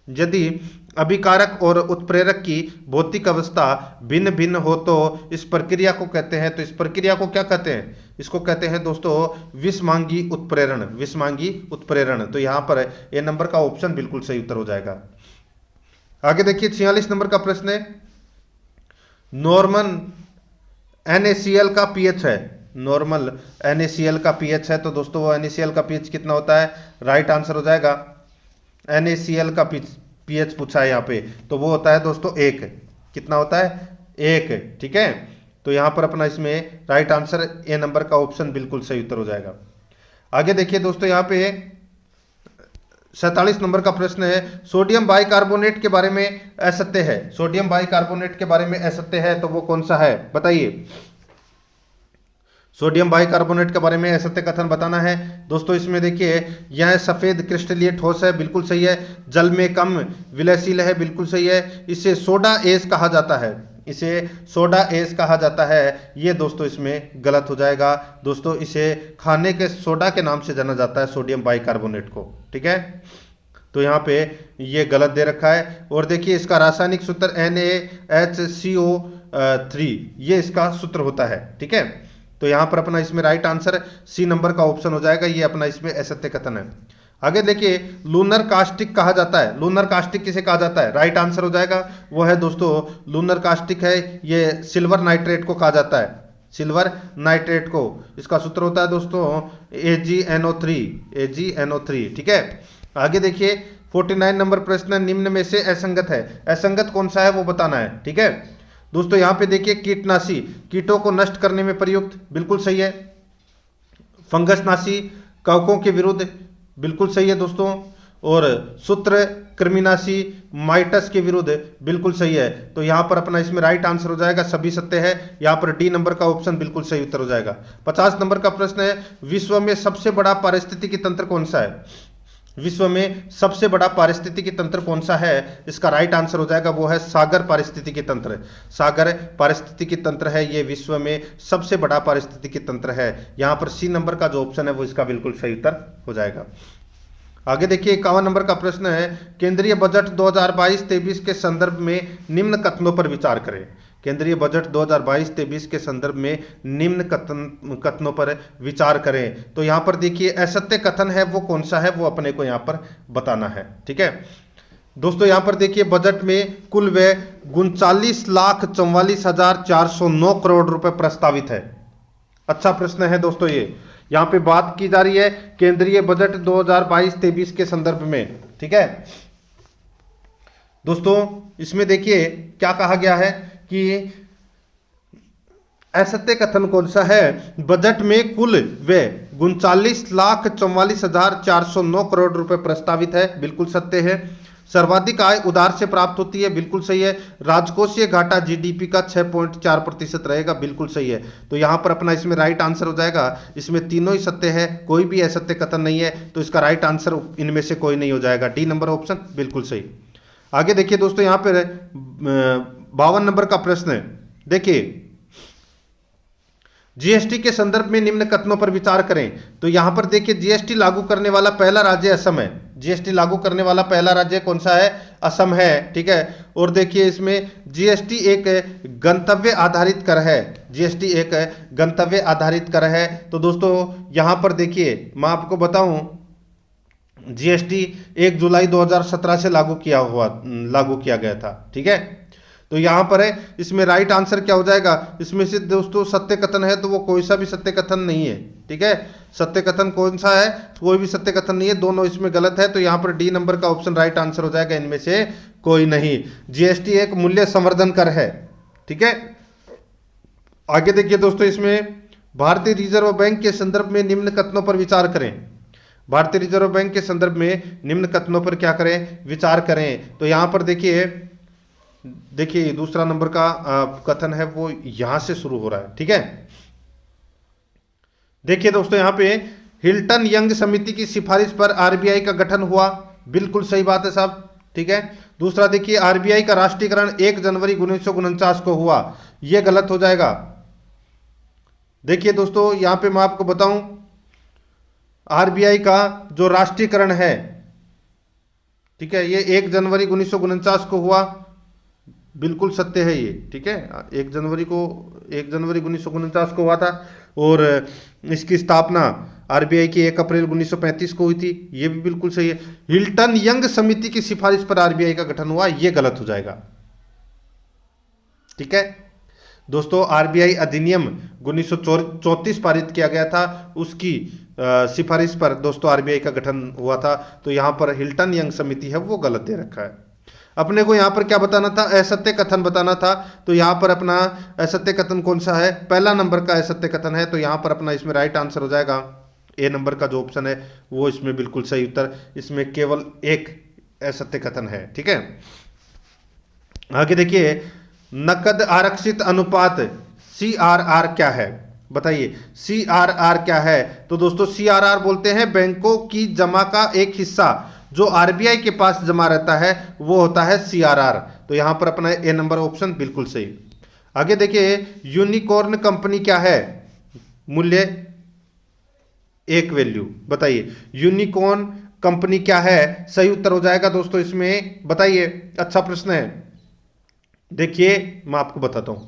यदि अभिकारक और उत्प्रेरक की भौतिक अवस्था भिन्न भिन्न हो तो इस प्रक्रिया को कहते हैं। तो इस प्रक्रिया को क्या कहते हैं, इसको कहते हैं दोस्तों विषमांगी उत्प्रेरण, विषमांगी उत्प्रेरण। तो यहां पर ए नंबर का ऑप्शन बिल्कुल सही उत्तर हो जाएगा। आगे देखिए, 46 नंबर का प्रश्न है, नॉर्मल NaCl का पीएच है, नॉर्मल NaCl का पीएच है, तो दोस्तों वो NaCl का पीएच कितना होता है, राइट आंसर हो जाएगा NaCl का पीएच पूछा है यहाँ पे, तो वो होता है दोस्तों 1। कितना होता है, 1, ठीक है। तो यहाँ पर अपना इसमें राइट आंसर ए नंबर का ऑप्शन बिल्कुल सही उत्तर हो जाएगा। आगे देखिए दोस्तों, यहाँ पे 47 नंबर का प्रश्न है, सोडियम बाइकार्बोनेट के बारे में असत्य है, सोडियम बाइकार्बोनेट के बारे में असत्य है, तो वो कौन सा है, बताइए। सोडियम बाइकार्बोनेट के बारे में असत्य कथन बताना है दोस्तों। इसमें देखिए, यह सफेद क्रिस्टलीय ठोस है, बिल्कुल सही है। जल में कम विलयशील है, बिल्कुल सही है। इसे सोडा एस कहा जाता है, इसे सोडा एस कहा जाता है, ये दोस्तों इसमें गलत हो जाएगा दोस्तों। इसे खाने के सोडा के नाम से जाना जाता है, सोडियम बाइकार्बोनेट को, ठीक है। तो यहाँ पे ये गलत दे रखा है। और देखिए, इसका रासायनिक सूत्र NaHCO3, ये इसका सूत्र होता है, ठीक है। तो यहाँ पर अपना इसमें राइट आंसर सी नंबर का ऑप्शन हो जाएगा, ये अपना इसमें असत्य कथन है। आगे देखिए, लूनर कास्टिक कहा जाता है, लूनर कास्टिक किसे कहा जाता है, राइट आंसर हो जाएगा वो है दोस्तों लूनर कास्टिक है, ये सिल्वर नाइट्रेट को कहा जाता है, सिल्वर नाइट्रेट को। इसका सूत्र होता है दोस्तों AgNO3, AgNO3, ठीक है। आगे देखिए, 49 नंबर प्रश्न, निम्न में से असंगत है, असंगत कौन सा है वो बताना है, ठीक है दोस्तों। यहाँ पे देखिए, कीटनाशी कीटों को नष्ट करने में प्रयुक्त, बिल्कुल सही है। फंगसनाशी कवकों के विरुद्ध, बिल्कुल सही है दोस्तों। और सूत्र कृमिनाशी माइटस के विरुद्ध, बिल्कुल सही है। तो यहाँ पर अपना इसमें राइट आंसर हो जाएगा, सभी सत्य है। यहाँ पर डी नंबर का ऑप्शन बिल्कुल सही उत्तर हो जाएगा। 50 नंबर का प्रश्न है, विश्व में सबसे बड़ा पारिस्थितिकी तंत्र कौन सा है, विश्व में सबसे बड़ा पारिस्थितिकी तंत्र कौन सा है, इसका राइट आंसर हो जाएगा वो है सागर पारिस्थितिकी तंत्र, सागर पारिस्थितिकी तंत्र है, ये विश्व में सबसे बड़ा पारिस्थितिकी तंत्र है। यहाँ पर सी नंबर का जो ऑप्शन है वो इसका बिल्कुल सही उत्तर हो जाएगा। आगे देखिए, 51 नंबर का प्रश्न है, केंद्रीय बजट 2022-23 के संदर्भ में निम्न कथनों पर विचार करें। केंद्रीय बजट 2022-23 के संदर्भ में निम्न कथनों पर विचार करें। तो यहाँ पर देखिए, असत्य कथन है वो कौन सा है, वो अपने को यहाँ पर बताना है, ठीक है दोस्तों। यहाँ पर देखिए, बजट में कुल व्यय 39,44,409 करोड़ रुपए प्रस्तावित है। अच्छा प्रश्न है दोस्तों ये। यहाँ पे बात की जा रही है केंद्रीय बजट 2022-23 के संदर्भ में, ठीक है दोस्तों। इसमें देखिए क्या कहा गया है कि असत्य कथन कौन सा है? बजट में कुल व्यय 39,44,409 करोड़ रुपए प्रस्तावित है, बिल्कुल सत्य है। सर्वाधिक आय उधार से प्राप्त होती है, बिल्कुल सही है। राजकोषीय घाटा जीडीपी का 6.4% रहेगा, बिल्कुल सही है। तो यहां पर अपना इसमें राइट आंसर हो जाएगा, इसमें तीनों ही सत्य है, कोई भी असत्य कथन नहीं है, तो इसका राइट आंसर इनमें से कोई नहीं हो जाएगा, डी नंबर ऑप्शन बिल्कुल सही। आगे देखिए दोस्तों, यहां पर 52 नंबर का प्रश्न है। देखिए, जीएसटी के संदर्भ में निम्न कथनों पर विचार करें। तो यहां पर देखिए, जीएसटी लागू करने वाला पहला राज्य असम है। जीएसटी लागू करने वाला पहला राज्य कौन सा है? असम है, ठीक है। और देखिए, इसमें जीएसटी एक गंतव्य आधारित कर है, जीएसटी एक गंतव्य आधारित कर है। तो दोस्तों यहां पर देखिए, मैं आपको बताऊं, जीएसटी 1 जुलाई 2017 से लागू किया गया था, ठीक है। तो यहां पर है, इसमें राइट आंसर क्या हो जाएगा? इसमें से दोस्तों सत्य कथन है, तो वो कोई सा भी सत्य कथन नहीं है, ठीक है। सत्य कथन कौन सा है? कोई भी सत्य कथन नहीं है, दोनों इसमें गलत है। तो यहां पर डी नंबर का ऑप्शन राइट आंसर हो जाएगा, इनमें से कोई नहीं। जीएसटी एक मूल्य संवर्धन कर है, ठीक है। आगे देखिए दोस्तों, इसमें भारतीय रिजर्व बैंक के संदर्भ में निम्न कथनों पर विचार करें। भारतीय रिजर्व बैंक के संदर्भ में निम्न कथनों पर क्या करें? विचार करें। तो यहां पर देखिए दूसरा नंबर का कथन है, वो यहां से शुरू हो रहा है, ठीक है। देखिए दोस्तों, यहां पे हिल्टन यंग समिति की सिफारिश पर आरबीआई का गठन हुआ, बिल्कुल सही बात है साहब, ठीक है। दूसरा देखिए, आरबीआई का राष्ट्रीयकरण 1 जनवरी 1949 को हुआ, यह गलत हो जाएगा। देखिए दोस्तों, यहां पे मैं आपको बताऊं, आरबीआई का जो राष्ट्रीयकरण है, ठीक है, ये 1 जनवरी 1949 को हुआ, बिल्कुल सत्य है ये, ठीक है। 1 जनवरी 1949 को हुआ था। और इसकी स्थापना आरबीआई की 1 अप्रैल 1935 को हुई थी, ये भी बिल्कुल सही है। हिल्टन यंग समिति की सिफारिश पर आरबीआई का गठन हुआ, ये गलत हो जाएगा, ठीक है दोस्तों। आरबीआई अधिनियम 1934 पारित किया गया था, उसकी सिफारिश पर दोस्तों आरबीआई का गठन हुआ था। तो यहां पर हिल्टन यंग समिति है, वो गलत दे रखा है। अपने को यहां पर क्या बताना था? असत्य कथन बताना था। तो यहां पर अपना असत्य कथन कौन सा है? पहला नंबर का असत्य कथन है। तो यहां पर अपना इसमें राइट आंसर हो जाएगा, ए नंबर का जो ऑप्शन है वो इसमें बिल्कुल सही उत्तर। इसमें केवल एक असत्य कथन है, ठीक है। आगे देखिए, नकद आरक्षित अनुपात CRR क्या है? बताइए, CRR क्या है? तो दोस्तों CRR बोलते हैं बैंकों की जमा का एक हिस्सा जो आरबीआई के पास जमा रहता है, वो होता है CRR। तो यहां पर अपना ए नंबर ऑप्शन बिल्कुल सही। आगे देखिए, यूनिकॉर्न कंपनी क्या है? मूल्य 1 वैल्यू। बताइए, यूनिकॉर्न कंपनी क्या है? सही उत्तर हो जाएगा दोस्तों इसमें, बताइए, अच्छा प्रश्न है। देखिए मैं आपको बताता हूं,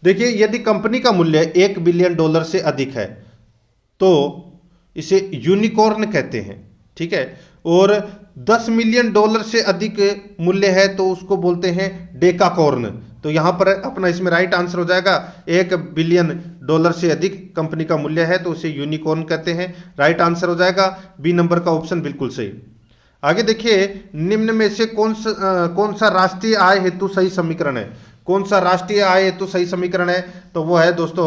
देखिए यदि कंपनी का मूल्य $1 बिलियन से अधिक है तो इसे यूनिकॉर्न कहते हैं, ठीक है। और $10 मिलियन से अधिक मूल्य है तो उसको बोलते हैं डेकाकॉर्न। तो यहां पर अपना इसमें राइट आंसर हो जाएगा, $1 बिलियन से अधिक कंपनी का मूल्य है तो उसे यूनिकॉर्न कहते हैं। राइट आंसर हो जाएगा बी नंबर का ऑप्शन बिल्कुल सही। आगे देखिए, निम्न में से कौन सा राष्ट्रीय आय हेतु सही समीकरण है? कौन सा राष्ट्रीय आय हेतु सही समीकरण है? तो वो है दोस्तों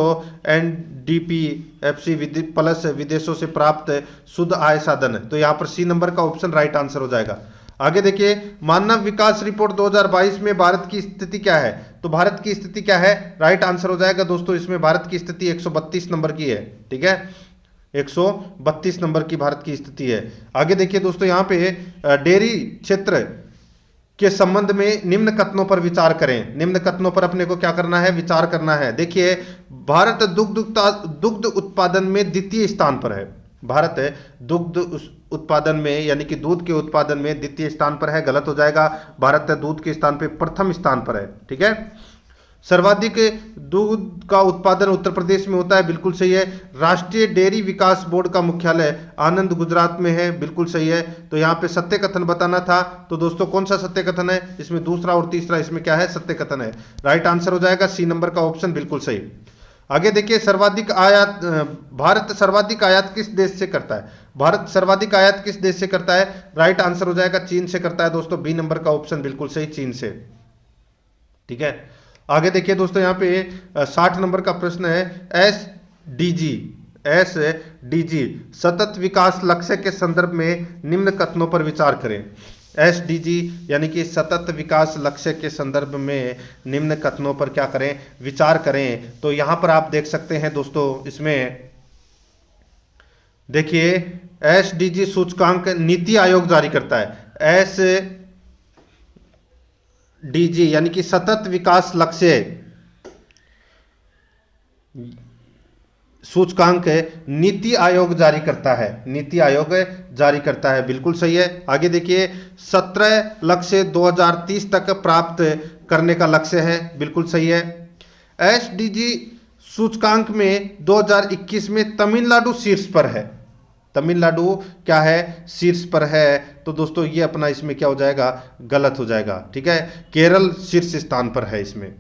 NDPFC प्लस विदेशों से प्राप्त शुद्ध आय साधन। तो यहाँ पर सी नंबर का ऑप्शन राइट आंसर हो जाएगा। आगे देखिए, मानव विकास रिपोर्ट 2022 में भारत की स्थिति क्या है? तो भारत की स्थिति क्या है? राइट आंसर हो जाएगा दोस्तों इसमें भारत की स्थिति 132 नंबर की है, ठीक है। 132 नंबर की भारत की स्थिति है। आगे देखिए दोस्तों, यहाँ पे डेयरी क्षेत्र के संबंध में निम्न कथनों पर विचार करें। निम्न कथनों पर अपने को क्या करना है? विचार करना है। देखिए, भारत दुग्ध उत्पादन में द्वितीय स्थान पर है। भारत दुग्ध उत्पादन में यानी कि दूध के उत्पादन में द्वितीय स्थान पर है, गलत हो जाएगा। भारत दूध के स्थान पे प्रथम स्थान पर है, ठीक है। सर्वाधिक दूध का उत्पादन उत्तर प्रदेश में होता है, बिल्कुल सही है। राष्ट्रीय डेयरी विकास बोर्ड का मुख्यालय आनंद गुजरात में है, बिल्कुल सही है। तो यहाँ पे सत्य कथन बताना था, तो दोस्तों कौन सा सत्य कथन है? इसमें दूसरा और तीसरा इसमें क्या है? सत्य कथन है। राइट आंसर हो जाएगा सी नंबर का ऑप्शन बिल्कुल सही। आगे देखिए, भारत सर्वाधिक आयात किस देश से करता है? भारत सर्वाधिक आयात किस देश से करता है? राइट आंसर हो जाएगा चीन से करता है दोस्तों, बी नंबर का ऑप्शन बिल्कुल सही, चीन से, ठीक है। आगे देखिए दोस्तों, यहाँ पे 60 नंबर का प्रश्न है। एसडीजी सतत विकास लक्ष्य के संदर्भ में निम्न कथनों पर विचार करें। एसडीजी यानी कि सतत विकास लक्ष्य के संदर्भ में निम्न कथनों पर क्या करें, विचार करें। तो यहाँ पर आप देख सकते हैं दोस्तों, इसमें देखिए एसडीजी सूचकांक नीति आयोग जारी करता है। एसडीजी यानी कि सतत विकास लक्ष्य सूचकांक नीति आयोग जारी करता है, नीति आयोग जारी करता है, बिल्कुल सही है। आगे देखिए 17 लक्ष्य 2030 तक प्राप्त करने का लक्ष्य है, बिल्कुल सही है। एसडीजी सूचकांक में 2021 में तमिलनाडु शीर्ष पर है। तमिलनाडु क्या है, शीर्ष पर है। तो दोस्तों ये अपना इसमें क्या हो जाएगा, गलत हो जाएगा, ठीक है। केरल शीर्ष स्थान पर है इसमें,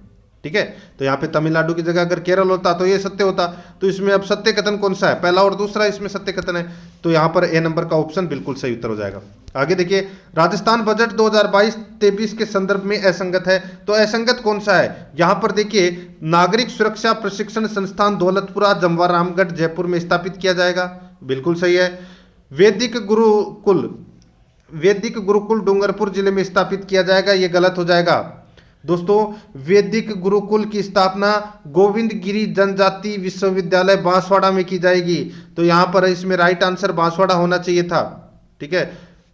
ठीक है। तो यहाँ पे तमिलनाडु की जगह अगर केरल होता तो ये सत्य होता। तो इसमें अब सत्य कथन कौन सा है, पहला और दूसरा इसमें सत्य कथन है। तो यहाँ पर ए नंबर का ऑप्शन बिल्कुल सही उत्तर हो जाएगा। आगे देखिए राजस्थान बजट 2022-23 के संदर्भ में असंगत है। तो असंगत कौन सा है, यहाँ पर देखिए नागरिक सुरक्षा प्रशिक्षण संस्थान दौलतपुरा जमवारामगढ़ जयपुर में स्थापित किया जाएगा, बिल्कुल सही है। वैदिक गुरुकुल डूंगरपुर जिले में स्थापित किया जाएगा, ये गलत हो जाएगा। दोस्तों वैदिक गुरुकुल की स्थापना गोविंद गिरी जनजाति विश्वविद्यालय बांसवाड़ा में की जाएगी। तो यहां पर इसमें राइट आंसर बांसवाड़ा होना चाहिए था, ठीक है।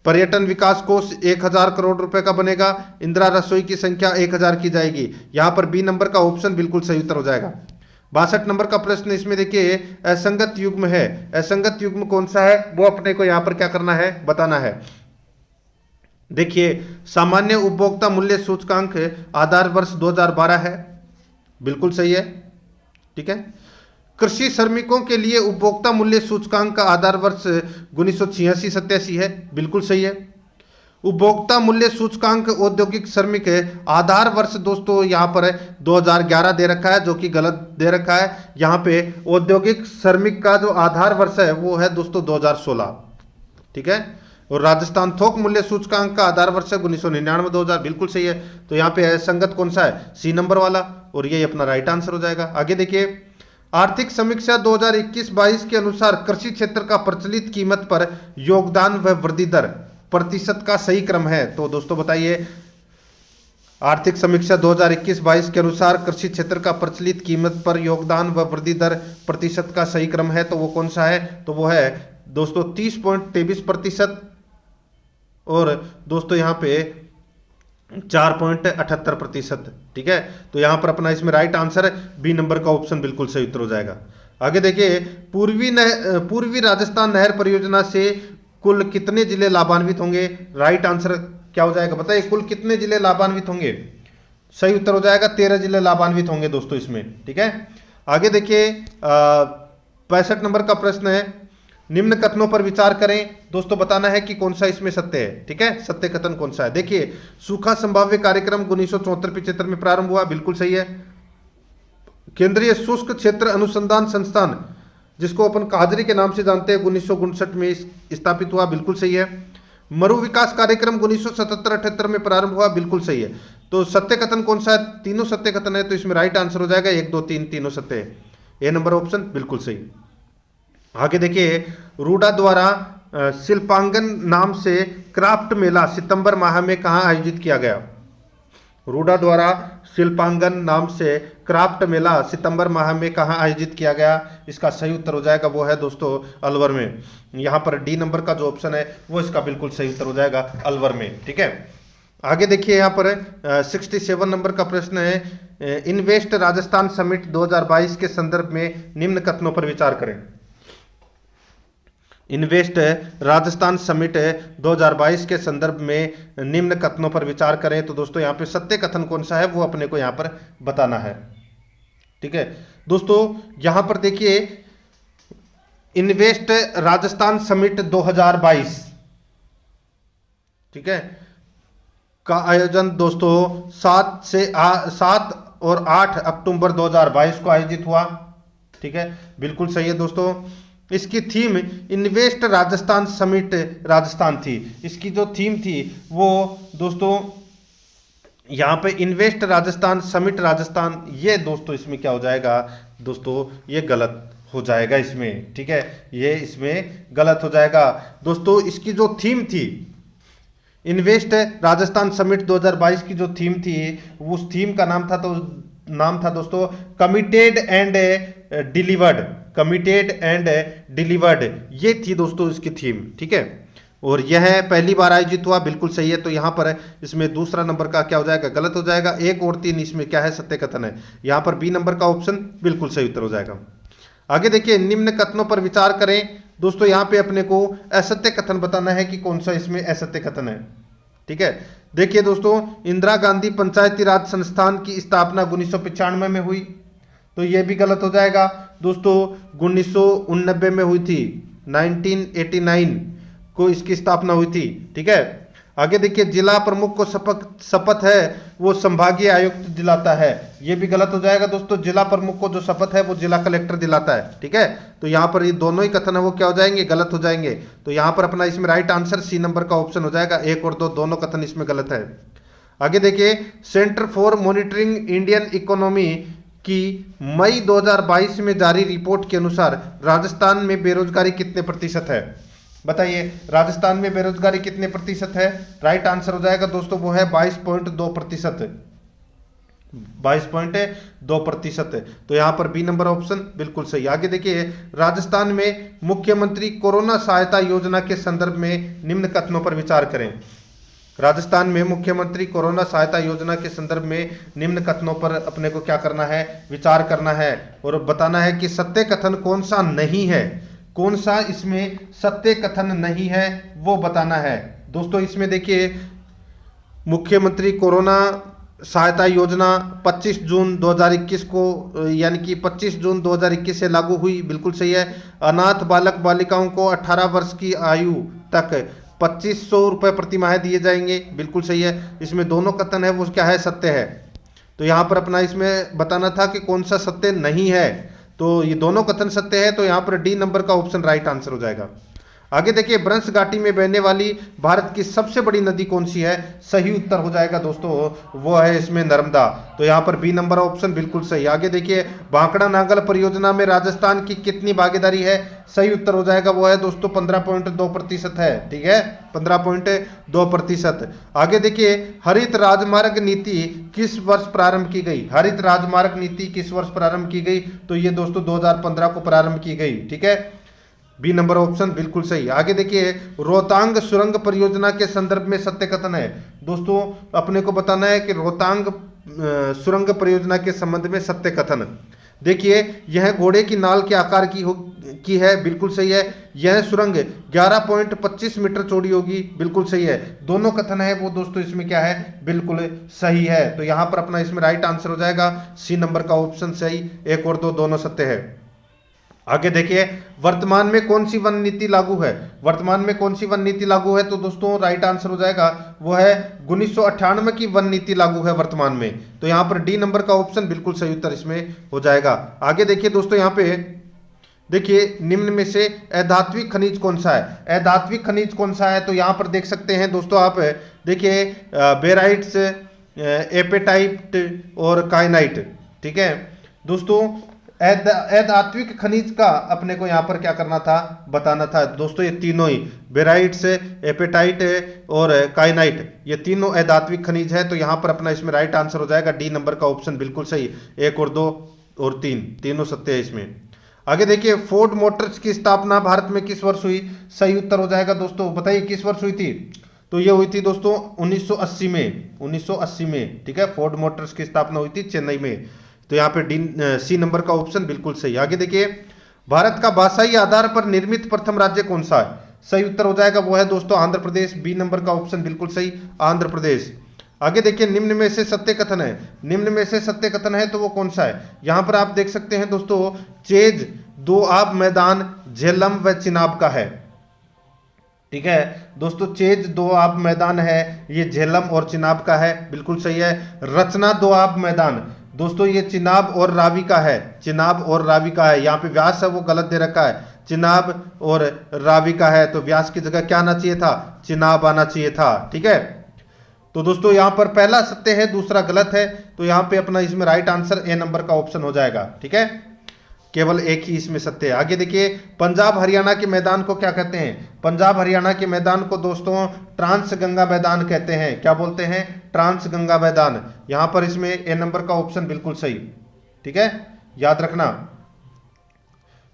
पर्यटन विकास कोष 1000 करोड़ रुपए का बनेगा। इंदिरा रसोई की संख्या 1000 की जाएगी। यहां पर बी नंबर का ऑप्शन बिल्कुल सही उत्तर हो जाएगा। 62 नंबर का प्रश्न इसमें देखिए असंगत युग्म है। असंगत युग्म कौन सा है, वो अपने को यहां पर क्या करना है, बताना है। देखिए सामान्य उपभोक्ता मूल्य सूचकांक आधार वर्ष 2012 है, बिल्कुल सही है, ठीक है। कृषि श्रमिकों के लिए उपभोक्ता मूल्य सूचकांक का आधार वर्ष 1986-87 है, बिल्कुल सही है। उपभोक्ता मूल्य सूचकांक औद्योगिक श्रमिक आधार वर्ष दोस्तों यहाँ पर 2011 दे रखा है, जो कि गलत दे रखा है। यहाँ पे औद्योगिक श्रमिक का जो आधार वर्ष है वो है दोस्तों 2016, ठीक है। और राजस्थान थोक मूल्य सूचकांक का आधार वर्ष है 1999-2000, बिल्कुल सही है। तो यहाँ पे संगत कौन सा है, सी नंबर वाला, और ये अपना राइट आंसर हो जाएगा। आगे देखिए आर्थिक समीक्षा 2021-22 के अनुसार कृषि क्षेत्र का प्रचलित कीमत पर योगदान व वृद्धि दर प्रतिशत का सही क्रम है। तो दोस्तों बताइए आर्थिक समीक्षा 2021-22 के अनुसार कृषि क्षेत्र का प्रचलित कीमत पर योगदान व वृद्धि दर प्रतिशत का सही क्रम है, तो वो कौन सा है, तो वो है दोस्तों 30.23%। और दोस्तों यहाँ पे 4.78%, ठीक है। तो यहाँ पर अपना इसमें राइट आंसर बी नंबर का ऑप्शन बिल्कुल सही उत्तर हो जाएगा। आगे देखिए पूर्वी राजस्थान नहर परियोजना से कुल कितने जिले लाभान्वित होंगे, राइट आंसर क्या हो जाएगा, बताइए कुल कितने जिले लाभान्वित होंगे। सही उत्तर हो जाएगा 13 जिले लाभान्वित होंगे दोस्तों इसमें, ठीक है। आगे देखिए 65 नंबर का प्रश्न है, निम्न कथनों पर विचार करें। दोस्तों बताना है कि कौन सा इसमें सत्य है, ठीक है, सत्य कथन कौन सा है। देखिए सूखा संभाव्य कार्यक्रम 1974-75 में प्रारंभ हुआ, बिल्कुल सही है। केंद्रीय शुष्क क्षेत्र अनुसंधान संस्थान जिसको अपन काजरी के नाम से जानते हैं 1959 में स्थापित हुआ, बिल्कुल सही है। मरु विकास कार्यक्रम 1977-78 में प्रारंभ हुआ, बिल्कुल सही है। तो सत्य कथन कौन सा है, तीनों सत्य कथन है। तो इसमें राइट आंसर हो जाएगा 1 2 3 तीनों सत्य है, ए नंबर ऑप्शन बिल्कुल सही। आगे देखिए रूडा द्वारा शिल्पांगन नाम से क्राफ्ट मेला सितंबर माह में कहाँ आयोजित किया गया। रूडा द्वारा शिल्पांगन नाम से क्राफ्ट मेला सितंबर माह में कहाँ आयोजित किया गया, इसका सही उत्तर हो जाएगा वो है दोस्तों अलवर में। यहाँ पर डी नंबर का जो ऑप्शन है वो इसका बिल्कुल सही उत्तर हो जाएगा अलवर में, ठीक है। आगे देखिए यहाँ पर 67 नंबर का प्रश्न है, इन्वेस्ट राजस्थान समिट 2022 के संदर्भ में निम्न कथनों पर विचार करें। इन्वेस्ट राजस्थान समिट 2022 के संदर्भ में निम्न कथनों पर विचार करें। तो दोस्तों यहाँ पे सत्य कथन कौन सा है वो अपने को यहाँ पर बताना है, ठीक है। दोस्तों यहाँ पर देखिए इन्वेस्ट राजस्थान समिट 2022, ठीक है, का आयोजन दोस्तों 7 और 8 अक्टूबर 2022 को आयोजित हुआ, ठीक है, बिल्कुल सही है दोस्तों। इसकी theme invest Rajasthan summit Rajasthan थी। इसकी जो थीम थी वो दोस्तों यहाँ पे इन्वेस्ट राजस्थान समिट राजस्थान, ये दोस्तों इसमें क्या हो जाएगा दोस्तों, ये गलत हो जाएगा इसमें, ठीक है, ये इसमें गलत हो जाएगा दोस्तों। इसकी जो थीम थी इन्वेस्ट राजस्थान समिट 2022 की जो थीम थी, उस थीम का नाम था दोस्तों committed and delivered, committed and delivered, ये थी दोस्तों इसकी थीम, ठीक है। और यह पहली बार आयोजित हुआ, बिल्कुल सही है। तो यहाँ पर इसमें दूसरा नंबर का क्या हो जाएगा, गलत हो जाएगा। 1 और 3 इसमें क्या है, सत्य कथन है। यहाँ पर बी नंबर का ऑप्शन बिल्कुल सही उत्तर हो जाएगा। आगे देखिए, निम्न कथनों पर विचार करें दोस्तों। यहाँ पे अपने को असत्य कथन बताना है कि कौन सा इसमें असत्य कथन है, ठीक है। देखिए दोस्तों, इंदिरा गांधी पंचायती राज संस्थान की स्थापना 1995 में हुई, तो ये भी गलत हो जाएगा दोस्तों। 1989 में हुई थी, 1989 को इसकी स्थापना हुई थी, ठीक है। आगे देखिए, जिला प्रमुख को शपथ है वो संभागीय आयुक्त दिलाता है, ये भी गलत हो जाएगा दोस्तों। जिला प्रमुख को जो शपथ है वो जिला कलेक्टर दिलाता है, ठीक है। तो यहाँ पर ये दोनों ही कथन है वो क्या हो जाएंगे, गलत हो जाएंगे। तो यहाँ पर अपना इसमें राइट आंसर सी नंबर का ऑप्शन हो जाएगा। 1 और 2 दोनों कथन इसमें गलत है। आगे देखिए, centre for monitoring Indian economy की मई 2022 में जारी रिपोर्ट के अनुसार राजस्थान में बेरोजगारी कितने प्रतिशत है, बताइए। राजस्थान में बेरोजगारी कितने प्रतिशत है, राइट आंसर हो जाएगा दोस्तों वो है 22.2%, 22.2%। तो यहाँ पर बी नंबर ऑप्शन बिल्कुल सही। आगे देखिए, राजस्थान में मुख्यमंत्री कोरोना सहायता योजना के संदर्भ में निम्न कथनों पर विचार करें। राजस्थान में मुख्यमंत्री कोरोना सहायता योजना के संदर्भ में निम्न कथनों पर अपने को क्या करना है, विचार करना है और बताना है कि सत्य कथन कौन सा नहीं है, कौन सा इसमें सत्य कथन नहीं है वो बताना है दोस्तों। इसमें देखिए, मुख्यमंत्री कोरोना सहायता योजना 25 जून 2021 को, यानी कि 25 जून 2021 से लागू हुई, बिल्कुल सही है। अनाथ बालक बालिकाओं को 18 वर्ष की आयु तक 2500 रुपये प्रति माह दिए जाएंगे, बिल्कुल सही है। इसमें दोनों कथन है वो क्या है, सत्य है। तो यहाँ पर अपना इसमें बताना था कि कौन सा सत्य नहीं है, तो ये दोनों कथन सत्य है। तो यहाँ पर डी नंबर का ऑप्शन राइट आंसर हो जाएगा। आगे देखिए, ब्रंश घाटी में बहने वाली भारत की सबसे बड़ी नदी कौन सी है, सही उत्तर हो जाएगा दोस्तों वो है इसमें नर्मदा। तो यहाँ पर बी नंबर ऑप्शन बिल्कुल सही। आगे देखिए, भाखड़ा नांगल परियोजना में राजस्थान की कितनी भागीदारी है, सही उत्तर हो जाएगा वो है दोस्तों 15.2% है, ठीक है, 15.2%। आगे देखिए, हरित राजमार्ग नीति किस वर्ष प्रारंभ की गई, हरित राजमार्ग नीति किस वर्ष प्रारंभ की गई, तो ये दोस्तों 2015 को प्रारंभ की गई, ठीक है, बी नंबर ऑप्शन बिल्कुल सही। आगे देखिए, रोहतांग सुरंग परियोजना के संदर्भ में सत्य कथन है दोस्तों, अपने को बताना है कि रोहतांग सुरंग परियोजना के संबंध में सत्य कथन। देखिए, यह घोड़े की नाल के आकार की है, बिल्कुल सही है। यह सुरंग 11.25 मीटर चौड़ी होगी, बिल्कुल सही है। दोनों कथन है वो दोस्तों इसमें क्या है, बिल्कुल सही है। तो यहाँ पर अपना इसमें राइट आंसर हो जाएगा सी नंबर का ऑप्शन सही। 1 और 2 दोनों सत्य है। आगे देखिए, वर्तमान में कौन सी वन नीति लागू है, वर्तमान में कौन सी वन नीति लागू है, तो दोस्तों राइट आंसर हो जाएगा वो है 1998 की वन नीति लागू है वर्तमान में। तो यहाँ पर डी नंबर का ऑप्शन बिल्कुल सही उत्तर इसमें हो जाएगा। आगे देखिए दोस्तों, यहाँ पे देखिए, निम्न में से अधात्विक खनिज कौन सा है, अधात्विक खनिज कौन सा है, तो यहाँ पर देख सकते हैं दोस्तों आप, देखिए बेराइट्स, एपेटाइट और काइनाइट, ठीक है दोस्तों। अधात्विक खनिज का अपने को यहाँ पर क्या करना था, बताना था दोस्तों। ये तीनों ही बेराइट्स, एपेटाइट और काइनाइट, ये तीनों अधात्विक खनिज है। तो यहाँ पर अपना इसमें राइट आंसर हो जाएगा डी नंबर का ऑप्शन बिल्कुल सही। 1 और 2 और 3 तीनों सत्य है इसमें। आगे देखिए, फोर्ड मोटर्स की स्थापना भारत में किस वर्ष हुई, सही उत्तर हो जाएगा दोस्तों, बताइए किस वर्ष हुई थी, तो ये हुई थी दोस्तों 1980 में, 1980 में, ठीक है। फोर्ड मोटर्स की स्थापना हुई थी चेन्नई में। तो यहाँ पे डी सी नंबर का ऑप्शन बिल्कुल सही। आगे देखिए, भारत का भाषाई आधार पर निर्मित प्रथम राज्य कौन सा है, सही उत्तर हो जाएगा वो है दोस्तों आंध्र प्रदेश। बी नंबर का ऑप्शन बिल्कुल सही, आंध्र प्रदेश। आगे देखिए, निम्न में से सत्य कथन है, निम्न में से सत्य कथन है तो वो कौन सा है, यहाँ पर आप देख सकते हैं दोस्तों, चेज दोआब मैदान झेलम व चिनाब का है, ठीक है दोस्तों। चेज दोआब मैदान है ये झेलम और चिनाब का है, बिल्कुल सही है। रचना दोआब मैदान दोस्तों ये चिनाब और रावी का है, चिनाब और रावी का है। यहाँ पे व्यास है वो गलत दे रखा है, चिनाब और रावी का है, तो व्यास की जगह क्या आना चाहिए था, चिनाब आना चाहिए था, ठीक है। तो दोस्तों यहाँ पर पहला सत्य है, दूसरा गलत है, तो यहाँ पे अपना इसमें राइट आंसर ए नंबर का ऑप्शन हो जाएगा। ठीक है, केवल एक ही इसमें सत्य है। आगे देखिए, पंजाब हरियाणा के मैदान को क्या कहते हैं? पंजाब हरियाणा के मैदान को दोस्तों ट्रांस गंगा मैदान कहते हैं। क्या बोलते हैं? ट्रांस गंगा मैदान। यहां पर इसमें ए नंबर का ऑप्शन बिल्कुल सही। ठीक है, याद रखना।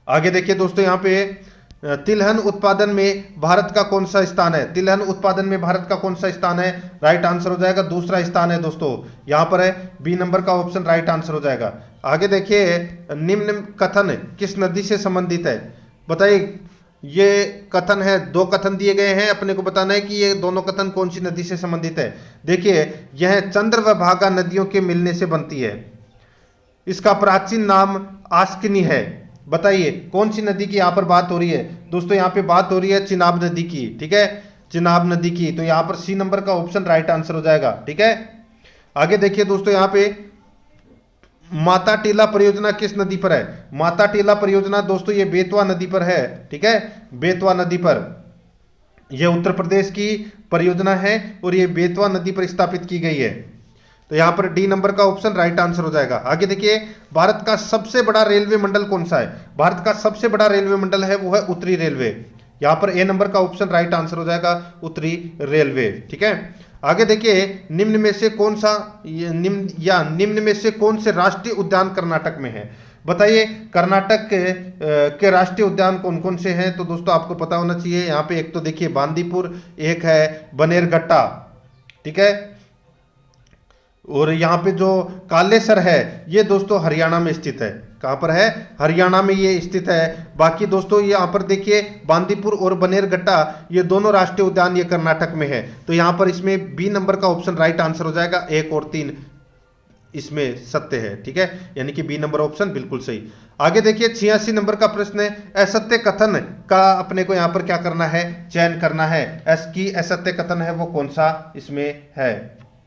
आगे देखिए दोस्तों, यहाँ पे तिलहन उत्पादन में भारत का कौन सा स्थान है? तिलहन उत्पादन में भारत का कौन सा स्थान है? राइट आंसर हो जाएगा दूसरा स्थान है दोस्तों, यहां पर है बी नंबर का ऑप्शन राइट आंसर हो जाएगा। आगे देखिए, निम्न कथन किस नदी से संबंधित है? बताइए, ये कथन है, दो कथन दिए गए हैं, अपने को बताना है कि ये दोनों कथन कौन सी नदी से संबंधित है। देखिए, यह चंद्र व भागा नदियों के मिलने से बनती है। इसका प्राचीन नाम आस्किनी है। बताइए कौन सी नदी की यहाँ पर बात हो रही है? दोस्तों यहाँ पे बात हो रही है चिनाब नदी की। ठीक है, चिनाब नदी की, तो यहाँ पर सी नंबर का ऑप्शन राइट आंसर हो जाएगा। ठीक है, आगे देखिए दोस्तों, यहाँ पे माता टीला परियोजना किस नदी पर है? माता टीला परियोजना दोस्तों ये बेतवा नदी पर है। ठीक है, बेतवा नदी पर, यह उत्तर प्रदेश की परियोजना है और ये बेतवा नदी पर स्थापित की गई है। तो यहां पर डी नंबर का ऑप्शन राइट आंसर हो जाएगा। आगे देखिए, भारत का सबसे बड़ा रेलवे मंडल कौन सा है? भारत का सबसे बड़ा रेलवे मंडल है वो है उत्तरी रेलवे। यहां पर ए नंबर का ऑप्शन राइट आंसर हो जाएगा उत्तरी रेलवे। ठीक है, आगे देखिए, निम्न में से कौन सा निम्न में से कौन से राष्ट्रीय उद्यान कर्नाटक में है? बताइए, कर्नाटक के राष्ट्रीय उद्यान कौन कौन से हैं? तो दोस्तों आपको पता होना चाहिए। यहाँ पे एक तो देखिए बांदीपुर, एक है बनेरघट्टा। ठीक है, और यहाँ पे जो कालेसर है ये दोस्तों हरियाणा में स्थित है। कहाँ पर है? हरियाणा में ये स्थित है। बाकी दोस्तों यहाँ पर देखिए, बांदीपुर और बनेरघट्टा ये दोनों राष्ट्रीय उद्यान ये कर्नाटक में है। तो यहाँ पर इसमें बी नंबर का ऑप्शन राइट आंसर हो जाएगा। 1 और 3 इसमें सत्य है। ठीक है, यानी कि बी नंबर ऑप्शन बिल्कुल सही। आगे देखिए, 86 नंबर का प्रश्न है, असत्य कथन का अपने को यहाँ पर क्या करना है? चयन करना है। असत्य कथन है वो कौन सा इसमें है?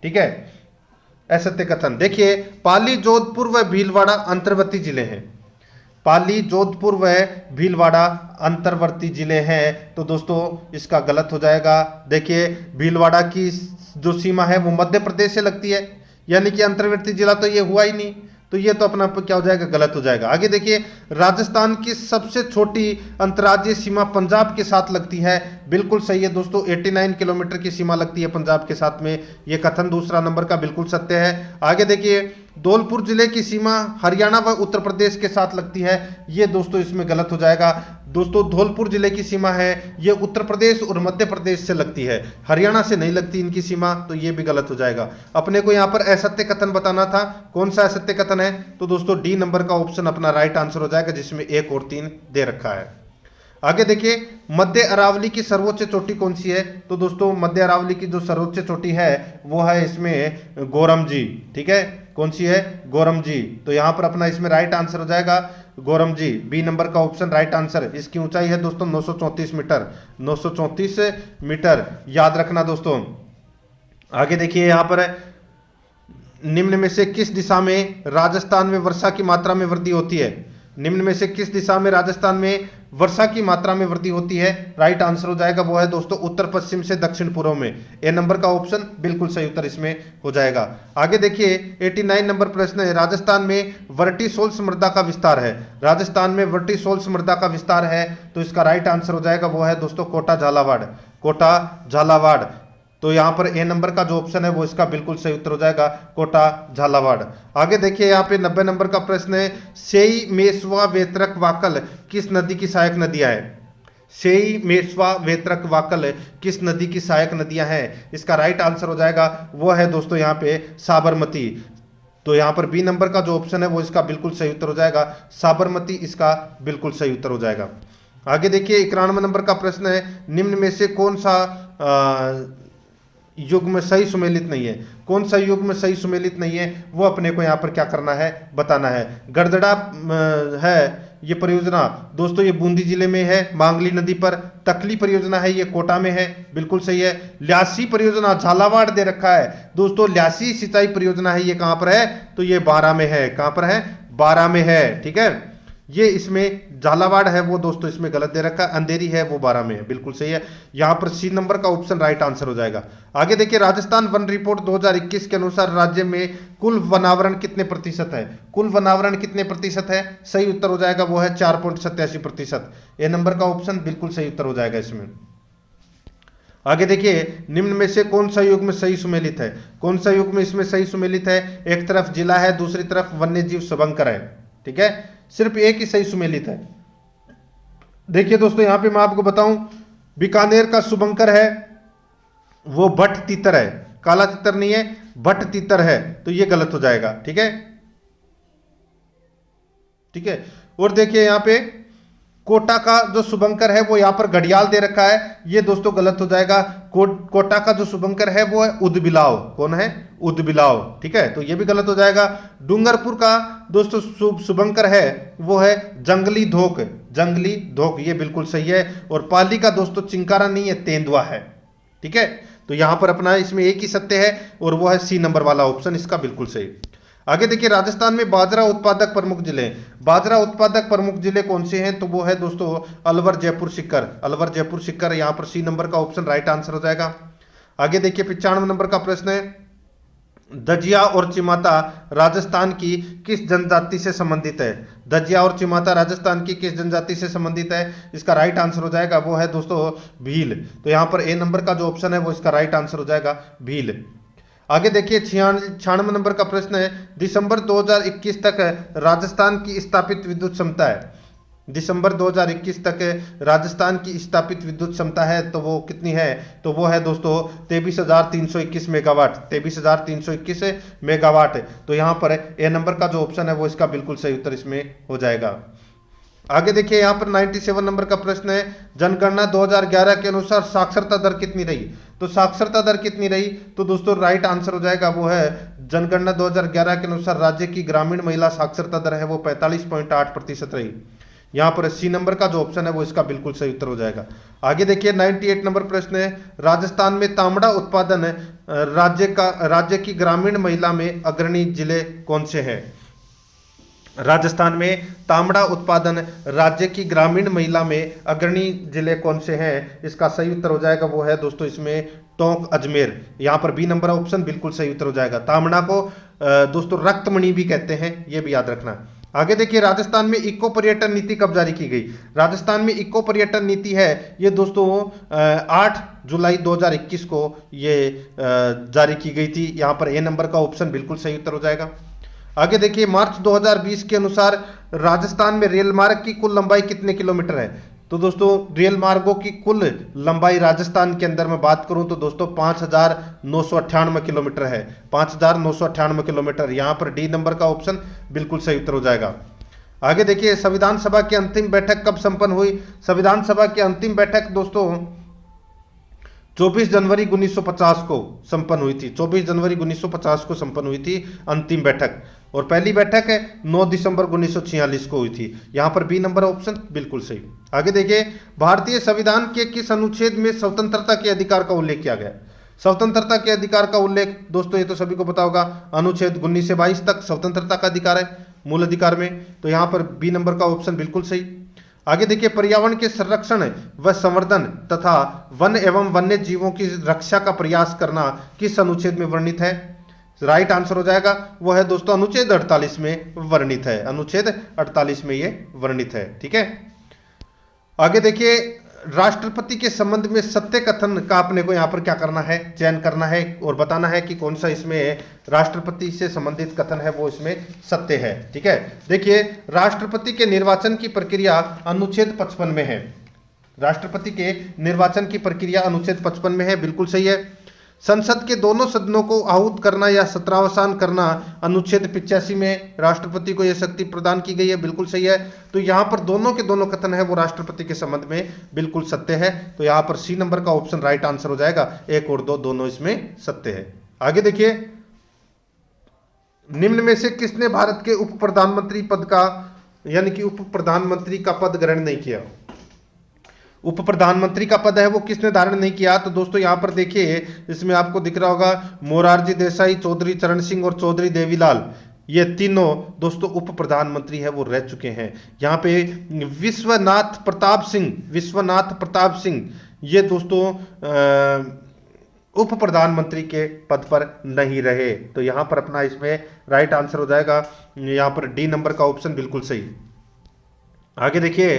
ठीक है, असत्य कथन देखिए, पाली, जोधपुर व भीलवाड़ा अंतर्वर्ती जिले हैं। पाली, जोधपुर व भीलवाड़ा अंतर्वर्ती जिले हैं, तो दोस्तों इसका गलत हो जाएगा। देखिए, भीलवाड़ा की जो सीमा है वो मध्य प्रदेश से लगती है, यानी कि अंतर्वर्ती जिला तो ये हुआ ही नहीं, तो ये तो अपना क्या हो जाएगा? गलत हो जाएगा। आगे देखिए, राजस्थान की सबसे छोटी अंतर्राज्यीय सीमा पंजाब के साथ लगती है। बिल्कुल सही है दोस्तों, 89 किलोमीटर की सीमा लगती है पंजाब के साथ में। ये कथन दूसरा नंबर का बिल्कुल सत्य है। आगे देखिए, धौलपुर जिले की सीमा हरियाणा व उत्तर प्रदेश के साथ लगती है। ये दोस्तों इसमें गलत हो जाएगा। दोस्तों धौलपुर जिले की सीमा है ये उत्तर प्रदेश और मध्य प्रदेश से लगती है, हरियाणा से नहीं लगती इनकी सीमा, तो ये भी गलत हो जाएगा। अपने को यहाँ पर असत्य कथन बताना था, कौन सा असत्य कथन है? तो दोस्तों डी नंबर का ऑप्शन अपना राइट आंसर हो जाएगा, जिसमें 1 और 3 दे रखा है। आगे देखिए, मध्य अरावली की सर्वोच्च चोटी कौन सी है? तो दोस्तों मध्य अरावली की जो सर्वोच्च चोटी है वो है इसमें गोरमजी। ठीक है, कौन सी है? गोरमजी। तो यहाँ पर अपना इसमें राइट आंसर हो जाएगा गोरमजी, बी नंबर का ऑप्शन राइट आंसर। इसकी ऊंचाई है दोस्तों 934 मीटर, 934 मीटर, याद रखना दोस्तों। आगे देखिए, यहाँ पर निम्न में से किस दिशा में राजस्थान में वर्षा की मात्रा में वृद्धि होती है? निम्न में से किस दिशा में राजस्थान में वर्षा की मात्रा में वृद्धि होती है? राइट आंसर हो जाएगा वो है दोस्तों उत्तर पश्चिम से दक्षिण पूर्व में। ए नंबर का ऑप्शन बिल्कुल सही उत्तर इसमें हो जाएगा। आगे देखिए, 89 नंबर प्रश्न है, राजस्थान में वर्टिसोल्स मृदा का विस्तार है। राजस्थान में वर्टिसोल्स मृदा का विस्तार है, तो इसका राइट आंसर हो जाएगा वो है दोस्तों कोटा झालावाड़, कोटा झालावाड़। तो यहाँ पर ए नंबर का जो ऑप्शन है वो इसका बिल्कुल सही उत्तर हो जाएगा कोटा झालावाड़। आगे देखिए, यहाँ पे 90 नंबर का प्रश्न है, सेई मेसवा वेत्रक वाकल किस नदी की सहायक नदियाँ है? सेई मेसवा वेत्रक वाकल किस नदी की सहायक नदियाँ हैं? इसका राइट आंसर हो जाएगा वो है दोस्तों यहाँ पे साबरमती। तो यहाँ पर बी नंबर का जो ऑप्शन है वो इसका बिल्कुल सही उत्तर हो जाएगा, साबरमती इसका बिल्कुल सही उत्तर हो जाएगा। आगे देखिए, 91 नंबर का प्रश्न है, निम्न में से कौन सा युग में सही सुमेलित नहीं है? कौन सा युग में सही सुमेलित नहीं है वो अपने को यहाँ पर क्या करना है? बताना है। गड़दड़ा है ये परियोजना दोस्तों, ये बूंदी जिले में है मांगली नदी पर। तकली परियोजना है ये कोटा में है, बिल्कुल सही है। ल्यासी परियोजना झालावाड़ दे रखा है दोस्तों, ल्यासी सिंचाई परियोजना है ये कहाँ पर है? तो ये 12 में है। कहाँ पर है? 12 में है। ठीक है, ये इसमें झालावाड़ है वो दोस्तों इसमें गलत दे रखा है, अंधेरी है वो 12 में है, बिल्कुल सही है। यहाँ पर सी नंबर का ऑप्शन राइट आंसर हो जाएगा। आगे देखिए, राजस्थान वन रिपोर्ट 2021 के अनुसार राज्य में कुल वनावरण कितने प्रतिशत है? कुल वनावरण कितने प्रतिशत है? सही उत्तर हो जाएगा वो है 4.87%। ए नंबर का ऑप्शन बिल्कुल सही उत्तर हो जाएगा इसमें। आगे देखिए, निम्न में से कौन सा युग में सही सुमेलित है? कौन सा युग में इसमें सही सुमेलित है? एक तरफ जिला है, दूसरी तरफ वन्य जीव शुभंकर है, ठीक है, सिर्फ एक ही सही सुमेलित है। देखिए दोस्तों, यहां पे मैं आपको बताऊं, बीकानेर का शुभंकर है वो भट्ट तीतर है, काला तीतर नहीं है, भट्ट तीतर है, तो ये गलत हो जाएगा, ठीक है, ठीक है। और देखिए यहां पे कोटा का जो शुभंकर है वो यहाँ पर घड़ियाल दे रखा है, ये दोस्तों गलत हो जाएगा। कोटा का जो शुभंकर है वो है उदबिलाव। कौन है? उदबिलाव, ठीक है, तो ये भी गलत हो जाएगा। डूंगरपुर का दोस्तों शुभंकर है वो है जंगली धोक, जंगली धोक, ये बिल्कुल सही है। और पाली का दोस्तों चिंकारा नहीं है, तेंदुआ है, ठीक है। तो यहां पर अपना इसमें एक ही सत्य है और वो है सी नंबर वाला ऑप्शन इसका बिल्कुल सही। आगे देखिए, राजस्थान में बाजरा उत्पादक प्रमुख जिले, बाजरा उत्पादक प्रमुख जिले कौन से हैं? तो वो है दोस्तों अलवर, जयपुर, सीकर, अलवर, जयपुर, सीकर, यहां पर सी नंबर का ऑप्शन राइट आंसर हो जाएगा। आगे देखिए 95 नंबर का प्रश्न है, दजिया और चिमाता राजस्थान की किस जनजाति से संबंधित है? दजिया और चिमाता राजस्थान की किस जनजाति से संबंधित है? इसका राइट आंसर हो जाएगा वो है दोस्तों भील। तो यहां पर ए नंबर का जो ऑप्शन है वो इसका राइट आंसर हो जाएगा भील। आगे देखिए 96 नंबर का प्रश्न है, दिसंबर 2021 तक राजस्थान की स्थापित विद्युत क्षमता है, दिसंबर 2021 तक राजस्थान की स्थापित विद्युत क्षमता है तो वो कितनी है? तो वो है दोस्तों 23,321 मेगावाट, 23,321 मेगावाट। तो यहाँ पर ए नंबर का जो ऑप्शन है वो इसका बिल्कुल सही उत्तर इसमें हो जाएगा। आगे देखिए यहाँ पर 97 नंबर का प्रश्न है, जनगणना 2011 के अनुसार साक्षरता दर कितनी रही? तो साक्षरता दर कितनी रही? तो दोस्तों राइट आंसर हो जाएगा वो है जनगणना 2011 के अनुसार राज्य की ग्रामीण महिला साक्षरता दर है वो 45.8% रही। यहाँ पर सी नंबर का जो ऑप्शन है वो इसका बिल्कुल सही उत्तर हो जाएगा। आगे देखिए 98 नंबर प्रश्न है, राजस्थान में तांबड़ा उत्पादन राज्य की ग्रामीण महिला में अग्रणी जिले कौन से हैं? राजस्थान में तांबड़ा उत्पादन राज्य की ग्रामीण महिला में अग्रणी जिले कौन से हैं? इसका सही उत्तर हो जाएगा वो है दोस्तों इसमें टोंक, अजमेर। यहाँ पर बी नंबर ऑप्शन बिल्कुल सही उत्तर हो जाएगा। तांबड़ा को दोस्तों रक्तमणि भी कहते हैं, ये भी याद रखना। आगे देखिए, राजस्थान में इको पर्यटन नीति कब जारी की गई? राजस्थान में इको पर्यटन नीति है ये दोस्तों 8 जुलाई 2021 को ये जारी की गई थी। यहाँ पर ए नंबर का ऑप्शन बिल्कुल सही उत्तर हो जाएगा। आगे देखिए, मार्च 2020 के अनुसार राजस्थान में रेल मार्ग की कुल लंबाई कितने किलोमीटर है? तो दोस्तों रेल मार्गों की कुल लंबाई राजस्थान के अंदर मैं बात करूं तो दोस्तों 5,998 किलोमीटर है, 5,998 किलोमीटर। यहां पर डी नंबर का ऑप्शन बिल्कुल सही उत्तर हो जाएगा। आगे देखिए, संविधान सभा की अंतिम बैठक कब संपन्न हुई? संविधान सभा की अंतिम बैठक दोस्तों 24 जनवरी 1950 को संपन्न हुई थी, 24 जनवरी 1950 को संपन्न हुई थी अंतिम बैठक। और पहली बैठक है 9 दिसंबर 1946 को हुई थी। यहाँ पर बी नंबर ऑप्शन बिल्कुल सही। आगे देखिए, भारतीय संविधान के किस अनुच्छेद में स्वतंत्रता के अधिकार का उल्लेख किया गया? स्वतंत्रता के अधिकार का उल्लेख दोस्तों ये तो सभी को पता होगा, अनुच्छेद 19 से 22 तक स्वतंत्रता का अधिकार है मूल अधिकार में। तो यहाँ पर बी नंबर का ऑप्शन बिल्कुल सही। आगे देखिए, पर्यावरण के संरक्षण व संवर्धन तथा वन एवं वन्य जीवों की रक्षा का प्रयास करना किस अनुच्छेद में वर्णित है? राइट आंसर हो जाएगा वो है दोस्तों अनुच्छेद 48 में वर्णित है, अनुच्छेद 48 में ये वर्णित है, ठीक है। आगे देखिए, राष्ट्रपति के संबंध में सत्य कथन का अपने को यहाँ पर क्या करना है? चयन करना है और बताना है कि कौन सा इसमें राष्ट्रपति से संबंधित कथन है वो इसमें सत्य है, ठीक है। देखिए, राष्ट्रपति के निर्वाचन की प्रक्रिया अनुच्छेद 55 में है, राष्ट्रपति के निर्वाचन की प्रक्रिया अनुच्छेद 55 में है, बिल्कुल सही है। संसद के दोनों सदनों को आहूत करना या सत्रावसान करना अनुच्छेद 85 में राष्ट्रपति को यह शक्ति प्रदान की गई है, बिल्कुल सही है। तो यहाँ पर दोनों के दोनों कथन है वो राष्ट्रपति के संबंध में बिल्कुल सत्य है। तो यहाँ पर सी नंबर का ऑप्शन राइट आंसर हो जाएगा, 1 और 2 दोनों इसमें सत्य है। आगे देखिए, निम्न में से किसने भारत के उप प्रधानमंत्री पद का यानी कि उप प्रधानमंत्री का पद ग्रहण नहीं किया? उप प्रधानमंत्री का पद है वो किसने धारण नहीं किया? तो दोस्तों यहाँ पर देखिए, इसमें आपको दिख रहा होगा मोरारजी देसाई, चौधरी चरण सिंह और चौधरी देवीलाल, ये तीनों दोस्तों उप प्रधानमंत्री है वो रह चुके हैं। यहाँ पे विश्वनाथ प्रताप सिंह ये दोस्तों उप प्रधानमंत्री के पद पर नहीं रहे। तो यहाँ पर अपना इसमें राइट आंसर हो जाएगा यहाँ पर डी नंबर का ऑप्शन बिल्कुल सही। आगे देखिए,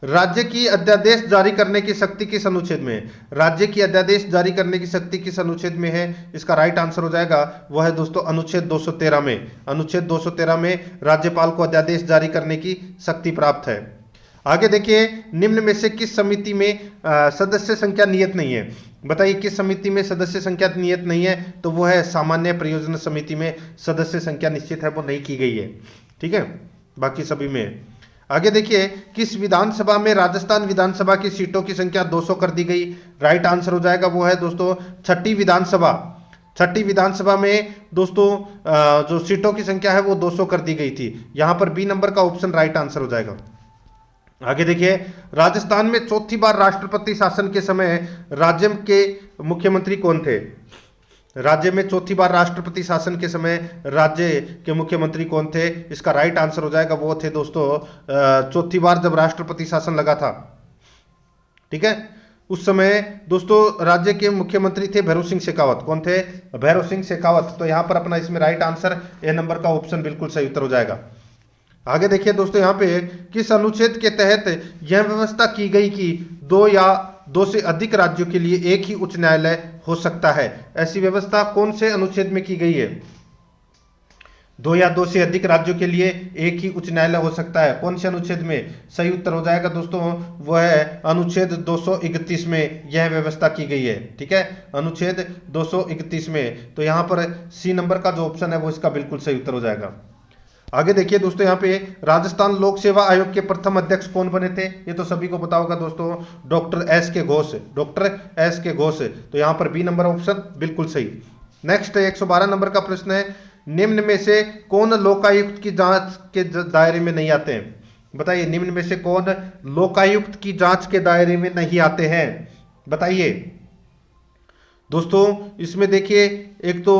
राज्य की अध्यादेश जारी करने की शक्ति किस अनुच्छेद में है? राज्य की अध्यादेश जारी करने की शक्ति किस अनुच्छेद में है? इसका राइट आंसर हो जाएगा वह है दोस्तों अनुच्छेद 213 में। अनुच्छेद 213 में राज्यपाल को अध्यादेश जारी करने की शक्ति प्राप्त है। आगे देखिए, निम्न में से किस समिति में सदस्य संख्या नियत नहीं है? बताइए किस समिति में सदस्य संख्या नियत नहीं है? तो वो है सामान्य परियोजना समिति में सदस्य संख्या निश्चित है वो नहीं की गई है। ठीक है, बाकी सभी में। आगे देखिए, किस विधानसभा में राजस्थान विधानसभा की सीटों की संख्या 200 कर दी गई? राइट आंसर हो जाएगा वो है दोस्तों छठी विधानसभा। छठी विधानसभा में दोस्तों जो सीटों की संख्या है वो 200 कर दी गई थी। यहां पर बी नंबर का ऑप्शन राइट आंसर हो जाएगा। आगे देखिए, राजस्थान में चौथी बार राष्ट्रपति शासन के समय राज्य के मुख्यमंत्री कौन थे? राज्य में चौथी बार राष्ट्रपति शासन के समय राज्य के मुख्यमंत्री कौन थे? इसका राइट आंसर हो जाएगा वो थे दोस्तों चौथी बार जब राष्ट्रपति शासन लगा था। ठीक है, उस समय दोस्तों राज्य के मुख्यमंत्री थे भैरव सिंह शेखावत। कौन थे? भैरव सिंह शेखावत। तो यहां पर अपना इसमें राइट आंसर ए नंबर का ऑप्शन बिल्कुल सही उत्तर हो जाएगा। आगे देखिए दोस्तों, यहाँ पे किस अनुच्छेद के तहत यह व्यवस्था की गई कि दो या दो से अधिक राज्यों के लिए एक ही उच्च न्यायालय हो सकता है? ऐसी व्यवस्था कौन से अनुच्छेद में की गई है? दो या दो से अधिक राज्यों के लिए एक ही उच्च न्यायालय हो सकता है, कौन से अनुच्छेद में? सही उत्तर हो जाएगा दोस्तों वह है अनुच्छेद 231 में यह व्यवस्था की गई है। ठीक है, अनुच्छेद 231 में। तो यहाँ पर सी नंबर का जो ऑप्शन है वो इसका बिल्कुल सही उत्तर हो जाएगा। आगे देखिए दोस्तों, यहाँ पे राजस्थान लोक सेवा आयोग के प्रथम अध्यक्ष कौन बने थे? ये तो सभी को पता होगा दोस्तों, डॉक्टर एस के घोष। डॉक्टर एस के घोष। तो यहाँ पर बी नंबर ऑप्शन बिल्कुल सही। नेक्स्ट 112 नंबर का प्रश्न है, निम्न में से कौन लोकायुक्त की जांच के दायरे में नहीं आते हैं? बताइए निम्न में से कौन लोकायुक्त की जांच के दायरे में नहीं आते हैं? बताइए दोस्तों। इसमें देखिए, एक तो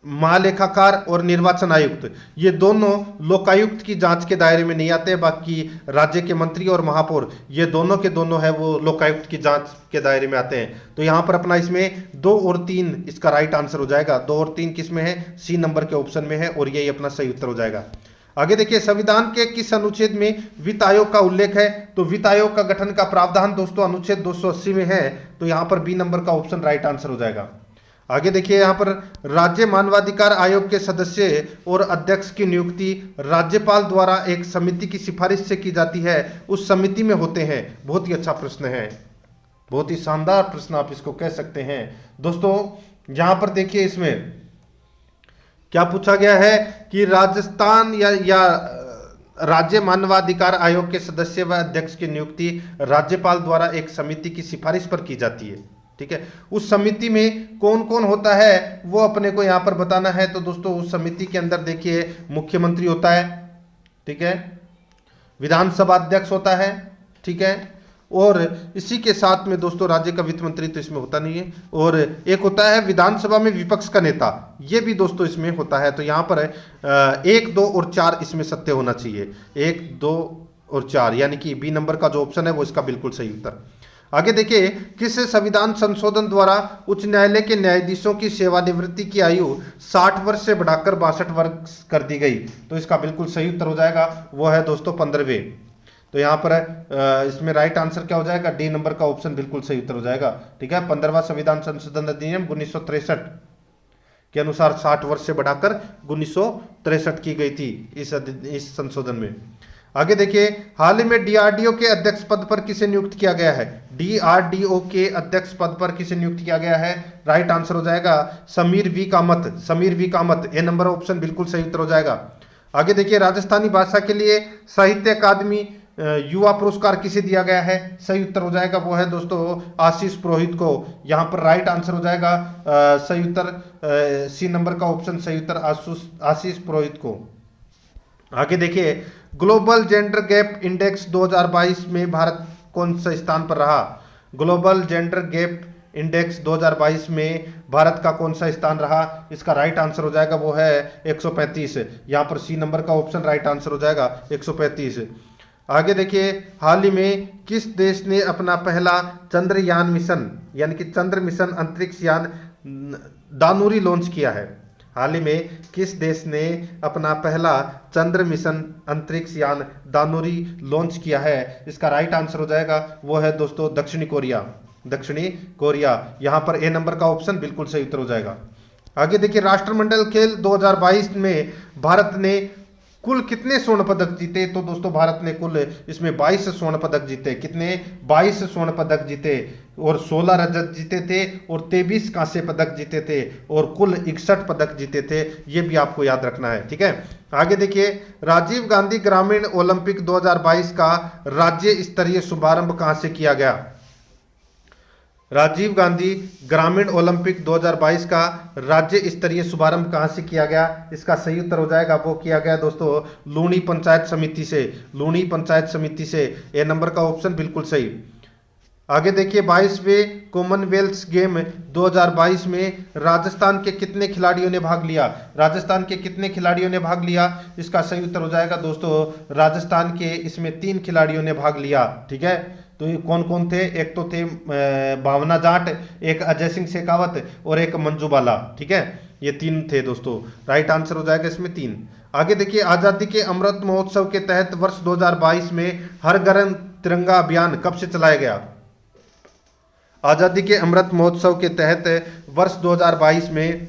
महालेखाकार और निर्वाचन आयुक्त, ये दोनों लोकायुक्त की जांच के दायरे में नहीं आते। बाकी राज्य के मंत्री और महापौर ये दोनों के दोनों है वो लोकायुक्त की जांच के दायरे में आते हैं। तो यहां पर अपना इसमें 2 और 3 इसका राइट आंसर हो जाएगा। 2 और 3 किस में है? सी नंबर के ऑप्शन में है और यही अपना सही उत्तर हो जाएगा। आगे देखिए, संविधान के किस अनुच्छेद में वित्त आयोग का उल्लेख है? तो वित्त आयोग का गठन का प्रावधान दोस्तों अनुच्छेद 280 में है। तो यहां पर बी नंबर का ऑप्शन राइट आंसर हो जाएगा। आगे देखिए, यहाँ पर राज्य मानवाधिकार आयोग के सदस्य और अध्यक्ष की नियुक्ति राज्यपाल द्वारा एक समिति की सिफारिश से की जाती है, उस समिति में होते हैं। बहुत ही अच्छा प्रश्न है, बहुत ही शानदार प्रश्न आप इसको कह सकते हैं दोस्तों। यहाँ पर देखिए, इसमें क्या पूछा गया है कि राजस्थान या राज्य मानवाधिकार आयोग के सदस्य व अध्यक्ष की नियुक्ति राज्यपाल द्वारा एक समिति की सिफारिश पर की जाती है। ठीक है, उस समिति में कौन कौन होता है वो अपने को यहां पर बताना है। तो दोस्तों उस समिति के अंदर देखिए मुख्यमंत्री होता है, ठीक है, विधानसभा अध्यक्ष होता है, ठीक है, और इसी के साथ में दोस्तों राज्य का वित्त मंत्री तो इसमें होता नहीं है, और एक होता है विधानसभा में विपक्ष का नेता, ये भी दोस्तों इसमें होता है। तो यहाँ पर 1, 2 और 4 इसमें सत्य होना चाहिए। 1, 2 और 4 यानी कि बी नंबर का जो ऑप्शन है वो इसका बिल्कुल सही उत्तर। आगे देखिए, किस संविधान संशोधन द्वारा उच्च न्यायालय के न्यायाधीशों की सेवानिवृत्ति की आयु 60 वर्ष से बढ़ाकर 62 वर्ष कर दी गई? तो इसका बिल्कुल सही उत्तर हो जाएगा वो है दोस्तों 15वें। तो यहाँ पर इसमें राइट आंसर क्या हो जाएगा? डी नंबर का ऑप्शन बिल्कुल सही उत्तर हो जाएगा। ठीक है, 15वां संविधान संशोधन अधिनियम 1963 के अनुसार 60 वर्ष से बढ़ाकर 1963 की गई थी इस संशोधन में। आगे देखिए, हाल ही में डीआरडीओ के अध्यक्ष पद पर किसे नियुक्त किया गया है? डीआरडीओ के अध्यक्ष पद पर किसे नियुक्त किया गया है? राइट आंसर हो जाएगा Sameer V Kamath. Sameer V Kamath, A number option बिल्कुल सही उत्तर हो जाएगा। आगे देखिए, राजस्थानी भाषा के लिए साहित्य अकादमी युवा पुरस्कार किसे दिया गया है? सही उत्तर हो जाएगा वो है दोस्तों आशीष पुरोहित को। यहाँ पर राइट आंसर हो जाएगा सही उत्तर सी नंबर का ऑप्शन सही उत्तर आशीष पुरोहित को। आगे देखिए, ग्लोबल जेंडर गैप इंडेक्स 2022 में भारत कौन सा स्थान पर रहा? ग्लोबल जेंडर गैप इंडेक्स 2022 में भारत का कौन सा स्थान रहा? इसका राइट आंसर हो जाएगा वो है 135। यहाँ पर सी नंबर का ऑप्शन राइट आंसर हो जाएगा 135। आगे देखिए, हाल ही में किस देश ने अपना पहला चंद्रयान मिशन यानी कि चंद्र मिशन अंतरिक्ष यान दानुरी लॉन्च किया है? हाल ही में किस देश ने अपना पहला चंद्र मिशन अंतरिक्ष यान दानुरी लॉन्च किया है? इसका राइट आंसर हो जाएगा वो है दोस्तों दक्षिणी कोरिया। दक्षिणी कोरिया, यहां पर ए नंबर का ऑप्शन बिल्कुल सही उत्तर हो जाएगा। आगे देखिए, राष्ट्रमंडल खेल 2022 में भारत ने कुल कितने स्वर्ण पदक जीते? तो दोस्तों भारत ने कुल इसमें 22 स्वर्ण पदक जीते। कितने? 22 स्वर्ण पदक जीते और 16 रजत जीते थे और 23 कांस्य पदक जीते थे और कुल 61 पदक जीते थे। ये भी आपको याद रखना है, ठीक है। आगे देखिए, राजीव गांधी ग्रामीण ओलंपिक 2022 का राज्य स्तरीय शुभारंभ कहां से किया गया? राजीव गांधी ग्रामीण ओलंपिक 2022 का राज्य स्तरीय शुभारंभ कहां से किया गया? इसका सही उत्तर हो जाएगा वो किया गया दोस्तों लूणी पंचायत समिति से। लूणी पंचायत समिति से, ए नंबर का ऑप्शन बिल्कुल सही। आगे देखिए, 22वें कॉमनवेल्थ गेम 2022 में राजस्थान के कितने खिलाड़ियों ने भाग लिया? राजस्थान के कितने खिलाड़ियों ने भाग लिया? इसका सही उत्तर हो जाएगा दोस्तों राजस्थान के इसमें 3 खिलाड़ियों ने भाग लिया, ठीक है। तो ये कौन कौन थे? एक तो थे भावना जाट, एक अजय सिंह शेखावत और एक मंजू बाला, ठीक है। ये 3 थे दोस्तों, राइट आंसर हो जाएगा इसमें 3। आगे देखिए, आजादी के अमृत महोत्सव के तहत वर्ष 2022 में हर घर तिरंगा अभियान कब से चलाया गया? आजादी के अमृत महोत्सव के तहत वर्ष 2022 में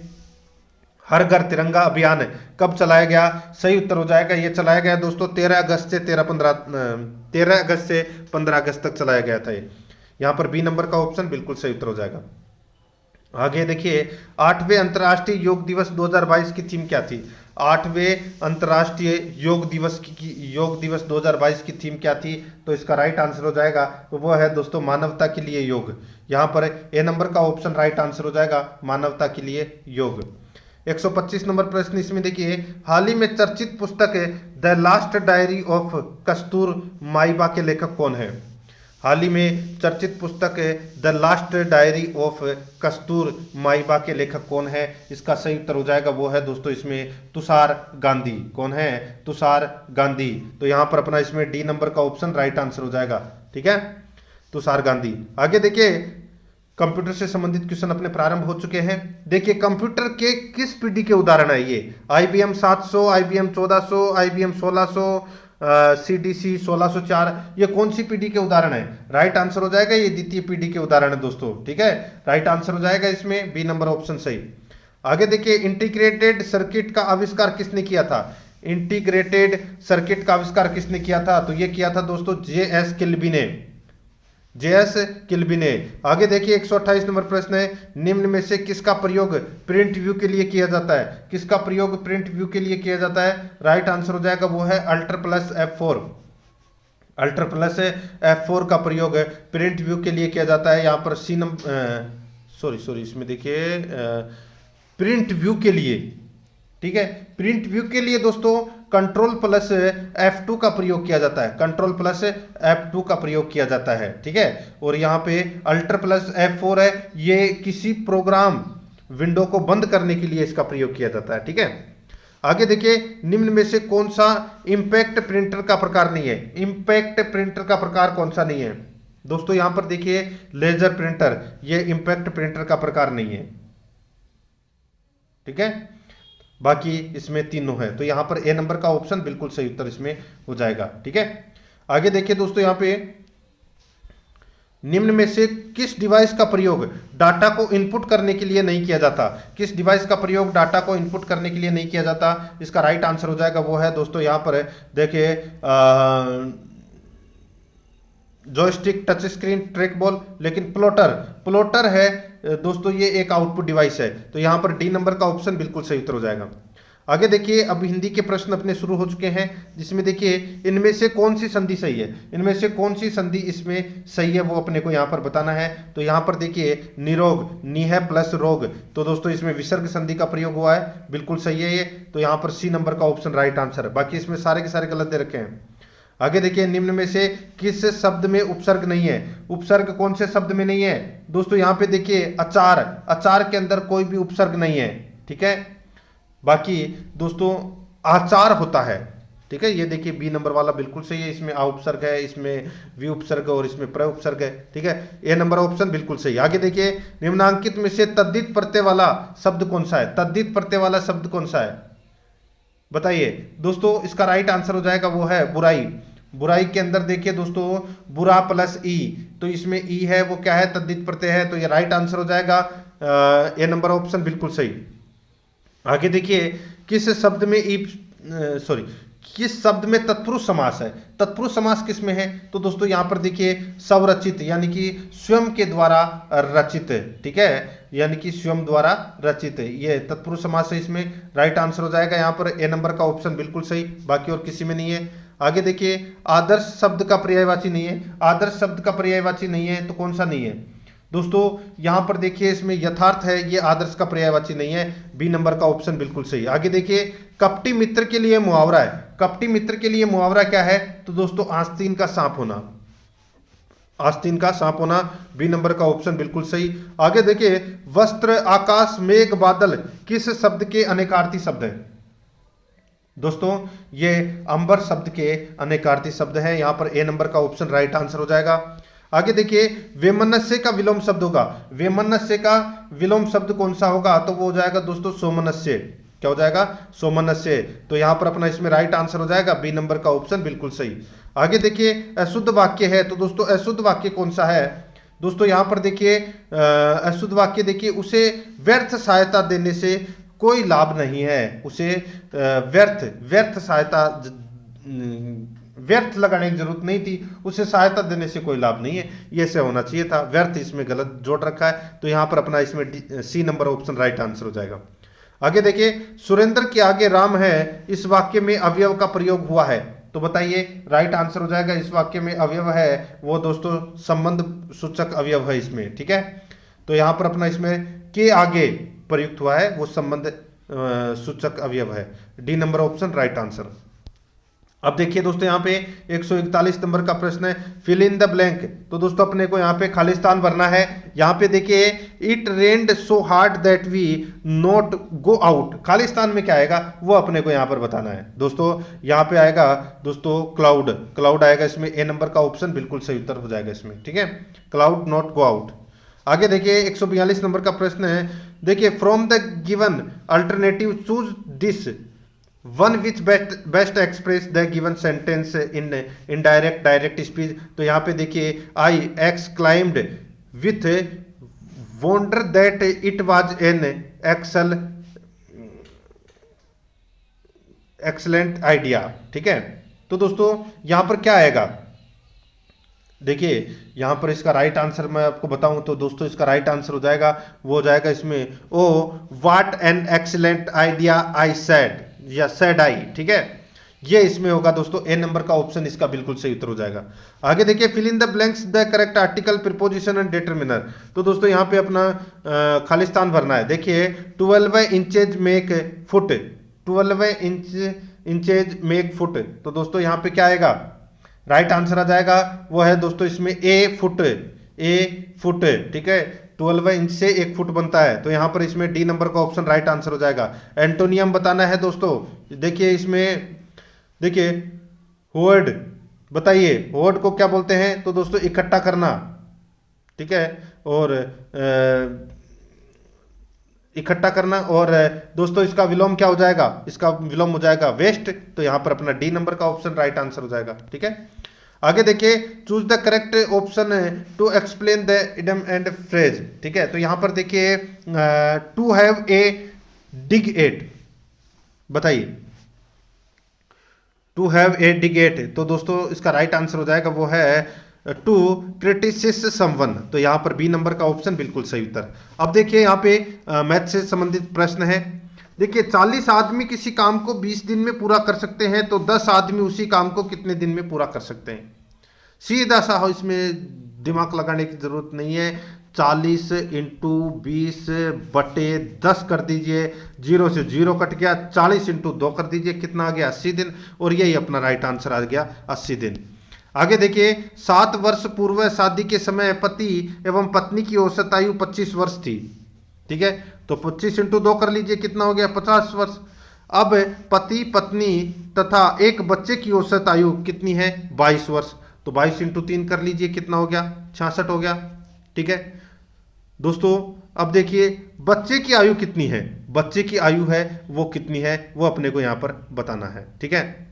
हर घर तिरंगा अभियान कब चलाया गया? सही उत्तर हो जाएगा ये चलाया गया दोस्तों 13 अगस्त से 15 अगस्त तक चलाया गया था। यहाँ पर बी नंबर का ऑप्शन बिल्कुल सही उत्तर हो जाएगा। आगे देखिए, 8वें अंतर्राष्ट्रीय योग दिवस 2022 की थीम क्या थी? 8वें अंतर्राष्ट्रीय योग दिवस 2022 की थीम क्या थी? तो इसका राइट आंसर हो जाएगा तो वो है दोस्तों मानवता के लिए योग। यहाँ पर ए नंबर का ऑप्शन राइट आंसर हो जाएगा मानवता के लिए योग। 125 नंबर प्रश्न इसमें देखिए, हाल ही में चर्चित पुस्तक the last diary of Kastur Maiba के लेखक कौन है? हाल ही में चर्चित पुस्तक the last diary of Kastur Maiba के लेखक कौन है? इसका सही उत्तर हो जाएगा वो है दोस्तों इसमें तुषार गांधी। कौन है? तुषार गांधी। तो यहाँ पर अपना इसमें डी नंबर का ऑप्शन राइट आंसर हो जाएगा, ठीक है, तुषार गांधी। आगे देखिए, कंप्यूटर से संबंधित क्वेश्चन अपने प्रारंभ हो चुके हैं। देखिए, कंप्यूटर के किस पीढ़ी के उदाहरण है ये? IBM 700, IBM 1400, IBM 1600, CDC 1604, ये कौन सी पीढ़ी के उदाहरण है? राइट आंसर हो जाएगा ये द्वितीय पीढ़ी के उदाहरण है दोस्तों, ठीक है। राइट आंसर हो जाएगा इसमें बी नंबर ऑप्शन सही। आगे देखिए, इंटीग्रेटेड सर्किट का आविष्कार किसने किया था? इंटीग्रेटेड सर्किट का आविष्कार किसने किया था? तो ये किया था दोस्तों JS किल्बी ने। JS किल्बी ने। आगे देखिए, 128 नंबर प्रश्न है, निम्न में से किसका प्रयोग प्रिंट व्यू के लिए किया जाता है? किसका प्रयोग प्रिंट व्यू के लिए किया जाता है? राइट आंसर हो जाएगा वो है Alt+F4। Alt+F4 का प्रयोग प्रिंट व्यू के लिए किया जाता है। यहाँ पर सी नंबर सॉरी इसमें देखिए प्रिंट व्यू के लिए, ठीक है, प्रिंट व्यू के लिए दोस्तों Ctrl+F2 का प्रयोग किया जाता है। Ctrl+F2 का प्रयोग किया जाता है, ठीक है। और यहाँ पे Alt+F4 है, ये किसी प्रोग्राम विंडो को बंद करने के लिए इसका प्रयोग किया जाता है, ठीक है। आगे देखिए, निम्न में से कौन सा इंपैक्ट प्रिंटर का प्रकार नहीं है? इंपैक्ट प्रिंटर का प्रकार कौन सा नहीं है दोस्तों? यहाँ पर देखिए, लेजर प्रिंटर, ये इंपैक्ट प्रिंटर का प्रकार नहीं है, ठीक है। बाकी इसमें तीनों है, तो यहां पर ए नंबर का ऑप्शन बिल्कुल सही उत्तर इसमें हो जाएगा, ठीक है। आगे देखिए दोस्तों, यहां पे निम्न में से किस डिवाइस का प्रयोग डाटा को इनपुट करने के लिए नहीं किया जाता? किस डिवाइस का प्रयोग डाटा को इनपुट करने के लिए नहीं किया जाता? इसका राइट आंसर हो जाएगा वो है दोस्तों यहां पर देखिए joystick, touch screen, track ball, लेकिन प्लॉटर है दोस्तों, ये एक आउटपुट डिवाइस है। तो यहां पर डी नंबर का ऑप्शन बिल्कुल सही उत्तर हो जाएगा। आगे देखिए, अब हिंदी के प्रश्न अपने शुरू हो चुके हैं, जिसमें देखिए इनमें से कौन सी संधि सही है? इनमें से कौन सी संधि इसमें सही है वो अपने को यहाँ पर बताना है। तो यहाँ पर देखिए, निरोग, नी है प्लस रोग, तो दोस्तों इसमें विसर्ग संधि का प्रयोग हुआ है, बिल्कुल सही है ये। तो यहाँ पर सी नंबर का ऑप्शन राइट आंसर है। बाकी इसमें सारे के सारे गलत दे रखे हैं। आगे देखिए, निम्न में से किस शब्द में उपसर्ग नहीं है? उपसर्ग कौन से शब्द में नहीं है? दोस्तों यहाँ पे देखिए, अचार, अचार के अंदर कोई भी उपसर्ग नहीं है, ठीक है। बाकी दोस्तों आचार होता है, ठीक है। ये देखिए बी नंबर वाला बिल्कुल सही है, इसमें आ उपसर्ग है, इसमें वी उपसर्ग और इसमें प्र उपसर्ग है, ठीक है। ए नंबर ऑप्शन बिल्कुल सही। आगे देखिए, निम्नांकित में से तद्धित प्रत्यय वाला शब्द कौन सा है? तद्धित प्रत्यय वाला शब्द कौन सा है, बताइए दोस्तों। इसका राइट आंसर हो जाएगा वो है बुराई। बुराई के अंदर देखिए दोस्तों, बुरा प्लस ई, तो इसमें ई है, वो क्या है? तद्धित प्रत्यय है, तो ये राइट आंसर हो जाएगा ए नंबर ऑप्शन बिल्कुल सही। आगे देखिए, किस शब्द में ई सॉरी किस शब्द में तत्पुरुष समास है? तत्पुरुष समास किस में है? तो दोस्तों यहाँ पर देखिए, स्वरचित यानी कि स्वयं के द्वारा रचित, ठीक है, यानी कि स्वयं द्वारा रचित, ये तत्पुरुष समास है, इसमें राइट आंसर हो जाएगा यहाँ पर ए नंबर का ऑप्शन बिल्कुल सही, बाकी और किसी में नहीं है। आगे देखिए, आदर्श शब्द का पर्यायवाची नहीं है। आदर्श शब्द का पर्यायवाची नहीं है तो कौन सा नहीं है? दोस्तों यहाँ पर देखिए, इसमें यथार्थ है, ये आदर्श का पर्यायवाची नहीं है, बी नंबर का ऑप्शन बिल्कुल सही। आगे देखिए, कपटी मित्र के लिए मुहावरा है। कपटी मित्र के लिए मुहावरा क्या है? तो दोस्तों आस्तीन का सांप होना, आस्तीन का सांप होना, बी नंबर का ऑप्शन बिल्कुल सही। आगे देखिए, वस्त्र, आकाश, मेघ, बादल किस शब्द के अनेकार्थी शब्द है? दोस्तों ये अंबर शब्द के अनेकार्थी शब्द है, यहां पर ए नंबर का ऑप्शन राइट आंसर हो जाएगा। आगे देखिए, वेमनस्य का विलोम शब्द होगा। वेमनस्य का विलोम शब्द कौन सा होगा? तो वो हो जाएगा दोस्तों सोमनस्य। क्या हो जाएगा? सोमनस्य। तो यहां पर अपना इसमें राइट आंसर हो जाएगा बी नंबर का ऑप्शन बिल्कुल सही। आगे देखिए, अशुद्ध वाक्य है, तो दोस्तों अशुद्ध वाक्य कौन सा है? दोस्तों यहां पर देखिए, अशुद्ध वाक्य देखिए, उसे व्यर्थ सहायता देने से कोई लाभ नहीं है। उसे व्यर्थ सहायता, व्यर्थ लगाने की जरूरत नहीं थी, उसे सहायता देने से कोई लाभ नहीं है, ये से होना चाहिए था। व्यर्थ इसमें गलत जोड़ रखा है, तो यहां पर अपना इसमें C number option right answer हो जाएगा। आगे देखिए, सुरेंद्र के आगे राम है, इस वाक्य में अवयव का प्रयोग हुआ है, तो बताइए राइट आंसर हो जाएगा। इस वाक्य में अवयव है वो दोस्तों संबंध सूचक अवयव है इसमें, ठीक है। तो यहां पर अपना इसमें के आगे प्रयुक्त हुआ है वो संबंध सूचक अवयव है, D number option right answer. अब देखिए दोस्तों, यहाँ पे 141 नंबर का प्रश्न है, फिल इन द ब्लैंक। तो दोस्तों अपने को यहाँ पे खालिस्तान भरना है। यहाँ पे देखिए, it rained so hard that we not go out, Khalistan में क्या आएगा वो अपने को यहाँ पर बताना है। दोस्तों यहाँ पे आएगा दोस्तों क्लाउड, क्लाउड आएगा इसमें, ए नंबर का ऑप्शन बिल्कुल सही उत्तर हो जाएगा इसमें, ठीक है, क्लाउड नॉट गो आउट। आगे देखिए 142 नंबर का प्रश्न है, देखिए from the given alternative choose this one which best express the given sentence in indirect direct speech. तो यहाँ पे देखिए, I exclaimed with wonder that it was an excellent idea, ठीक है। तो दोस्तों यहाँ पर क्या आएगा? देखिए यहाँ पर इसका राइट आंसर मैं आपको बताऊं तो दोस्तों इसका राइट आंसर हो जाएगा, वो हो जाएगा इसमें, oh what an excellent idea I said, या सेड आई, ठीक है, ये इसमें होगा दोस्तों, ए नंबर का ऑप्शन इसका बिल्कुल सही उत्तर हो जाएगा। आगे देखिए, fill in the blanks the correct article, preposition and determiner. तो दोस्तों यहाँ पे अपना खालिस्तान भरना है। देखिए 12 inches make foot, 12 inches make foot, तो दोस्तों यहाँ पे क्या आएगा? राइट आंसर आ जाएगा वो है दोस्तों इसमें ए फुट, ए फुट, ठीक है, 12 इंच से 1 फुट बनता है, तो यहां पर इसमें डी नंबर का ऑप्शन राइट आंसर हो जाएगा। एंटोनियम बताना है दोस्तों, देखिए इसमें देखिए होवर्ड, बताइए होवर्ड को क्या बोलते हैं? तो दोस्तों इकट्ठा करना, ठीक है, और इकट्ठा करना, और दोस्तों इसका विलोम क्या हो जाएगा? इसका विलोम हो जाएगा वेस्ट, तो यहां पर अपना डी नंबर का ऑप्शन राइट आंसर हो जाएगा, ठीक है। आगे देखिए, choose the correct option to explain the idiom and phrase, ठीक है। तो यहां पर देखिए to have a dig at, बताइए to have a dig at, तो दोस्तों इसका राइट आंसर हो जाएगा वो है टू क्रिटिसिस समवन, तो यहां पर बी नंबर का ऑप्शन बिल्कुल सही उत्तर। अब देखिए यहाँ पे मैथ से संबंधित प्रश्न है। देखिए 40 आदमी किसी काम को 20 दिन में पूरा कर सकते हैं, तो 10 आदमी उसी काम को कितने दिन में पूरा कर सकते हैं? सीधा सा हो, इसमें दिमाग लगाने की जरूरत नहीं है, 40 इंटू 20/10 कर दीजिए, 0 से 0 कट गया, 40 इंटू 2 कर दीजिए, कितना आ गया 80 दिन, और यही अपना राइट आंसर आ गया 80 दिन। आगे देखिए, 7 वर्ष पूर्व शादी के समय पति एवं पत्नी की औसत आयु 25 वर्ष थी। ठीक है, तो 25 इंटू 2 कर लीजिए, कितना हो गया 50 वर्ष। अब पति पत्नी तथा एक बच्चे की औसत आयु कितनी है 22 वर्ष, तो 22 इंटू 3 कर लीजिए, कितना हो गया 66 हो गया। ठीक है दोस्तों, अब देखिए बच्चे की आयु कितनी है, बच्चे की आयु है वो कितनी है वो अपने को यहां पर बताना है। ठीक है,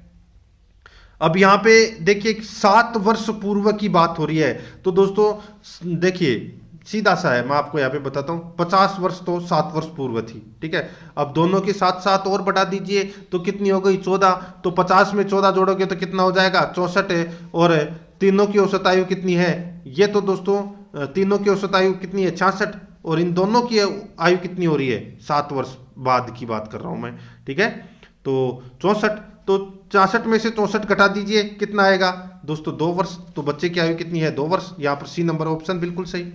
अब यहां पे देखिए 7 वर्ष पूर्व की बात हो रही है, तो दोस्तों देखिए सीधा सा है, मैं आपको यहां पे बताता हूं, 50 वर्ष तो 7 वर्ष पूर्व थी। ठीक है, अब दोनों के साथ साथ और बढ़ा दीजिए तो कितनी हो गई 14, तो 50 में 14 जोड़ोगे तो कितना हो जाएगा 64, और तीनों की औसत आयु कितनी है, ये तो दोस्तों तीनों की औसत आयु कितनी है 66, और इन दोनों की आयु कितनी हो रही है 7 वर्ष बाद की बात कर रहा हूं मैं। ठीक है, तो 64, तो 66 में से 64 घटा दीजिए, कितना आएगा दोस्तों 2 वर्ष, तो बच्चे की आयु कितनी है 2 वर्ष, यहां पर सी नंबर ऑप्शन बिल्कुल सही।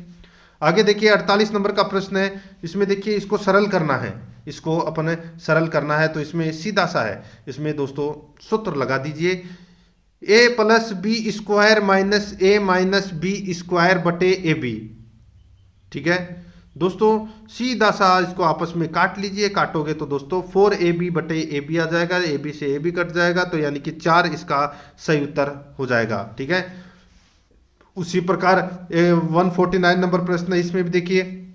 आगे देखिए 48 नंबर का प्रश्न है, इसमें देखिए इसको सरल करना है, इसको अपन सरल करना है, तो इसमें सीधा सा है, इसमें दोस्तों सूत्र लगा दीजिए, a plus B square minus A minus B square बटे ए बी। ठीक है दोस्तों, सीधा सा इसको आपस में काट लीजिए, काटोगे तो दोस्तों 4ab बटे ए बी आ जाएगा, ए बी से ए बी कट जाएगा, तो यानी कि 4 इसका सही उत्तर हो जाएगा। ठीक है, उसी प्रकार 149 नंबर प्रश्न है, इसमें भी देखिए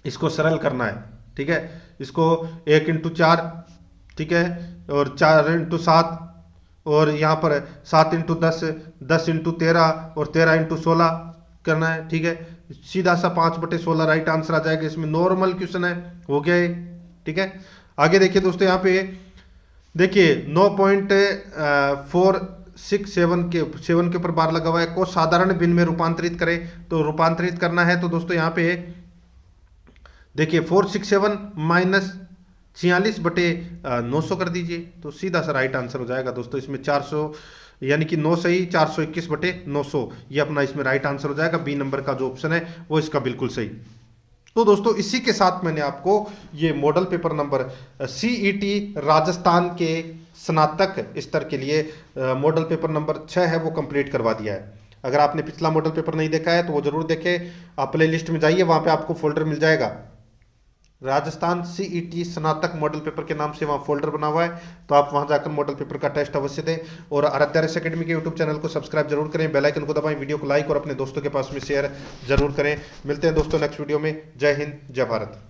इसको सरल करना है। ठीक है, इसको 1 इंटू 4, ठीक है, और 4 इंटू 7, और यहाँ पर 7 इंटू 10, 10 इंटू 13, और 13 इंटू 16 करना है। ठीक है, सीधा सा 5/16 राइट आंसर आ जाएगा, इसमें नॉर्मल क्वेश्चन है, हो गया ये। ठीक है, आगे देखिए दोस्तों, यहाँ पे देखिए 9.467 के ऊपर बार लगा हुआ है, को साधारण भिन्न में रूपांतरित करें, तो रूपांतरित करना है तो दोस्तों यहाँ पे देखिए 467 माइनस 46/900 कर दीजिए, तो सीधा सा राइट आंसर हो जाएगा दोस्तों। इसमें 400 यानी कि 9 सही, 421/900, ये अपना इसमें राइट आंसर हो जाएगा। बी नंबर का जो ऑप्शन है वो इसका बिल्कुल सही। तो दोस्तों इसी के साथ मैंने आपको ये model paper number CET Rajasthan के स्नातक स्तर के लिए मॉडल पेपर नंबर 6 है वो कंप्लीट करवा दिया है। अगर आपने पिछला मॉडल पेपर नहीं देखा है तो वो जरूर देखें, आप प्ले लिस्ट में जाइए, वहां पे आपको फोल्डर मिल जाएगा, राजस्थान सीईटी स्नातक मॉडल पेपर के नाम से वहाँ फोल्डर बना हुआ है, तो आप वहाँ जाकर मॉडल पेपर का टेस्ट अवश्य दें। और आराध्या रेस एकेडमी के यूट्यूब चैनल को सब्सक्राइब जरूर करें, बेल आइकन को दबाएं, वीडियो को लाइक और अपने दोस्तों के पास में शेयर जरूर करें। मिलते हैं दोस्तों नेक्स्ट वीडियो में। जय हिंद, जय भारत।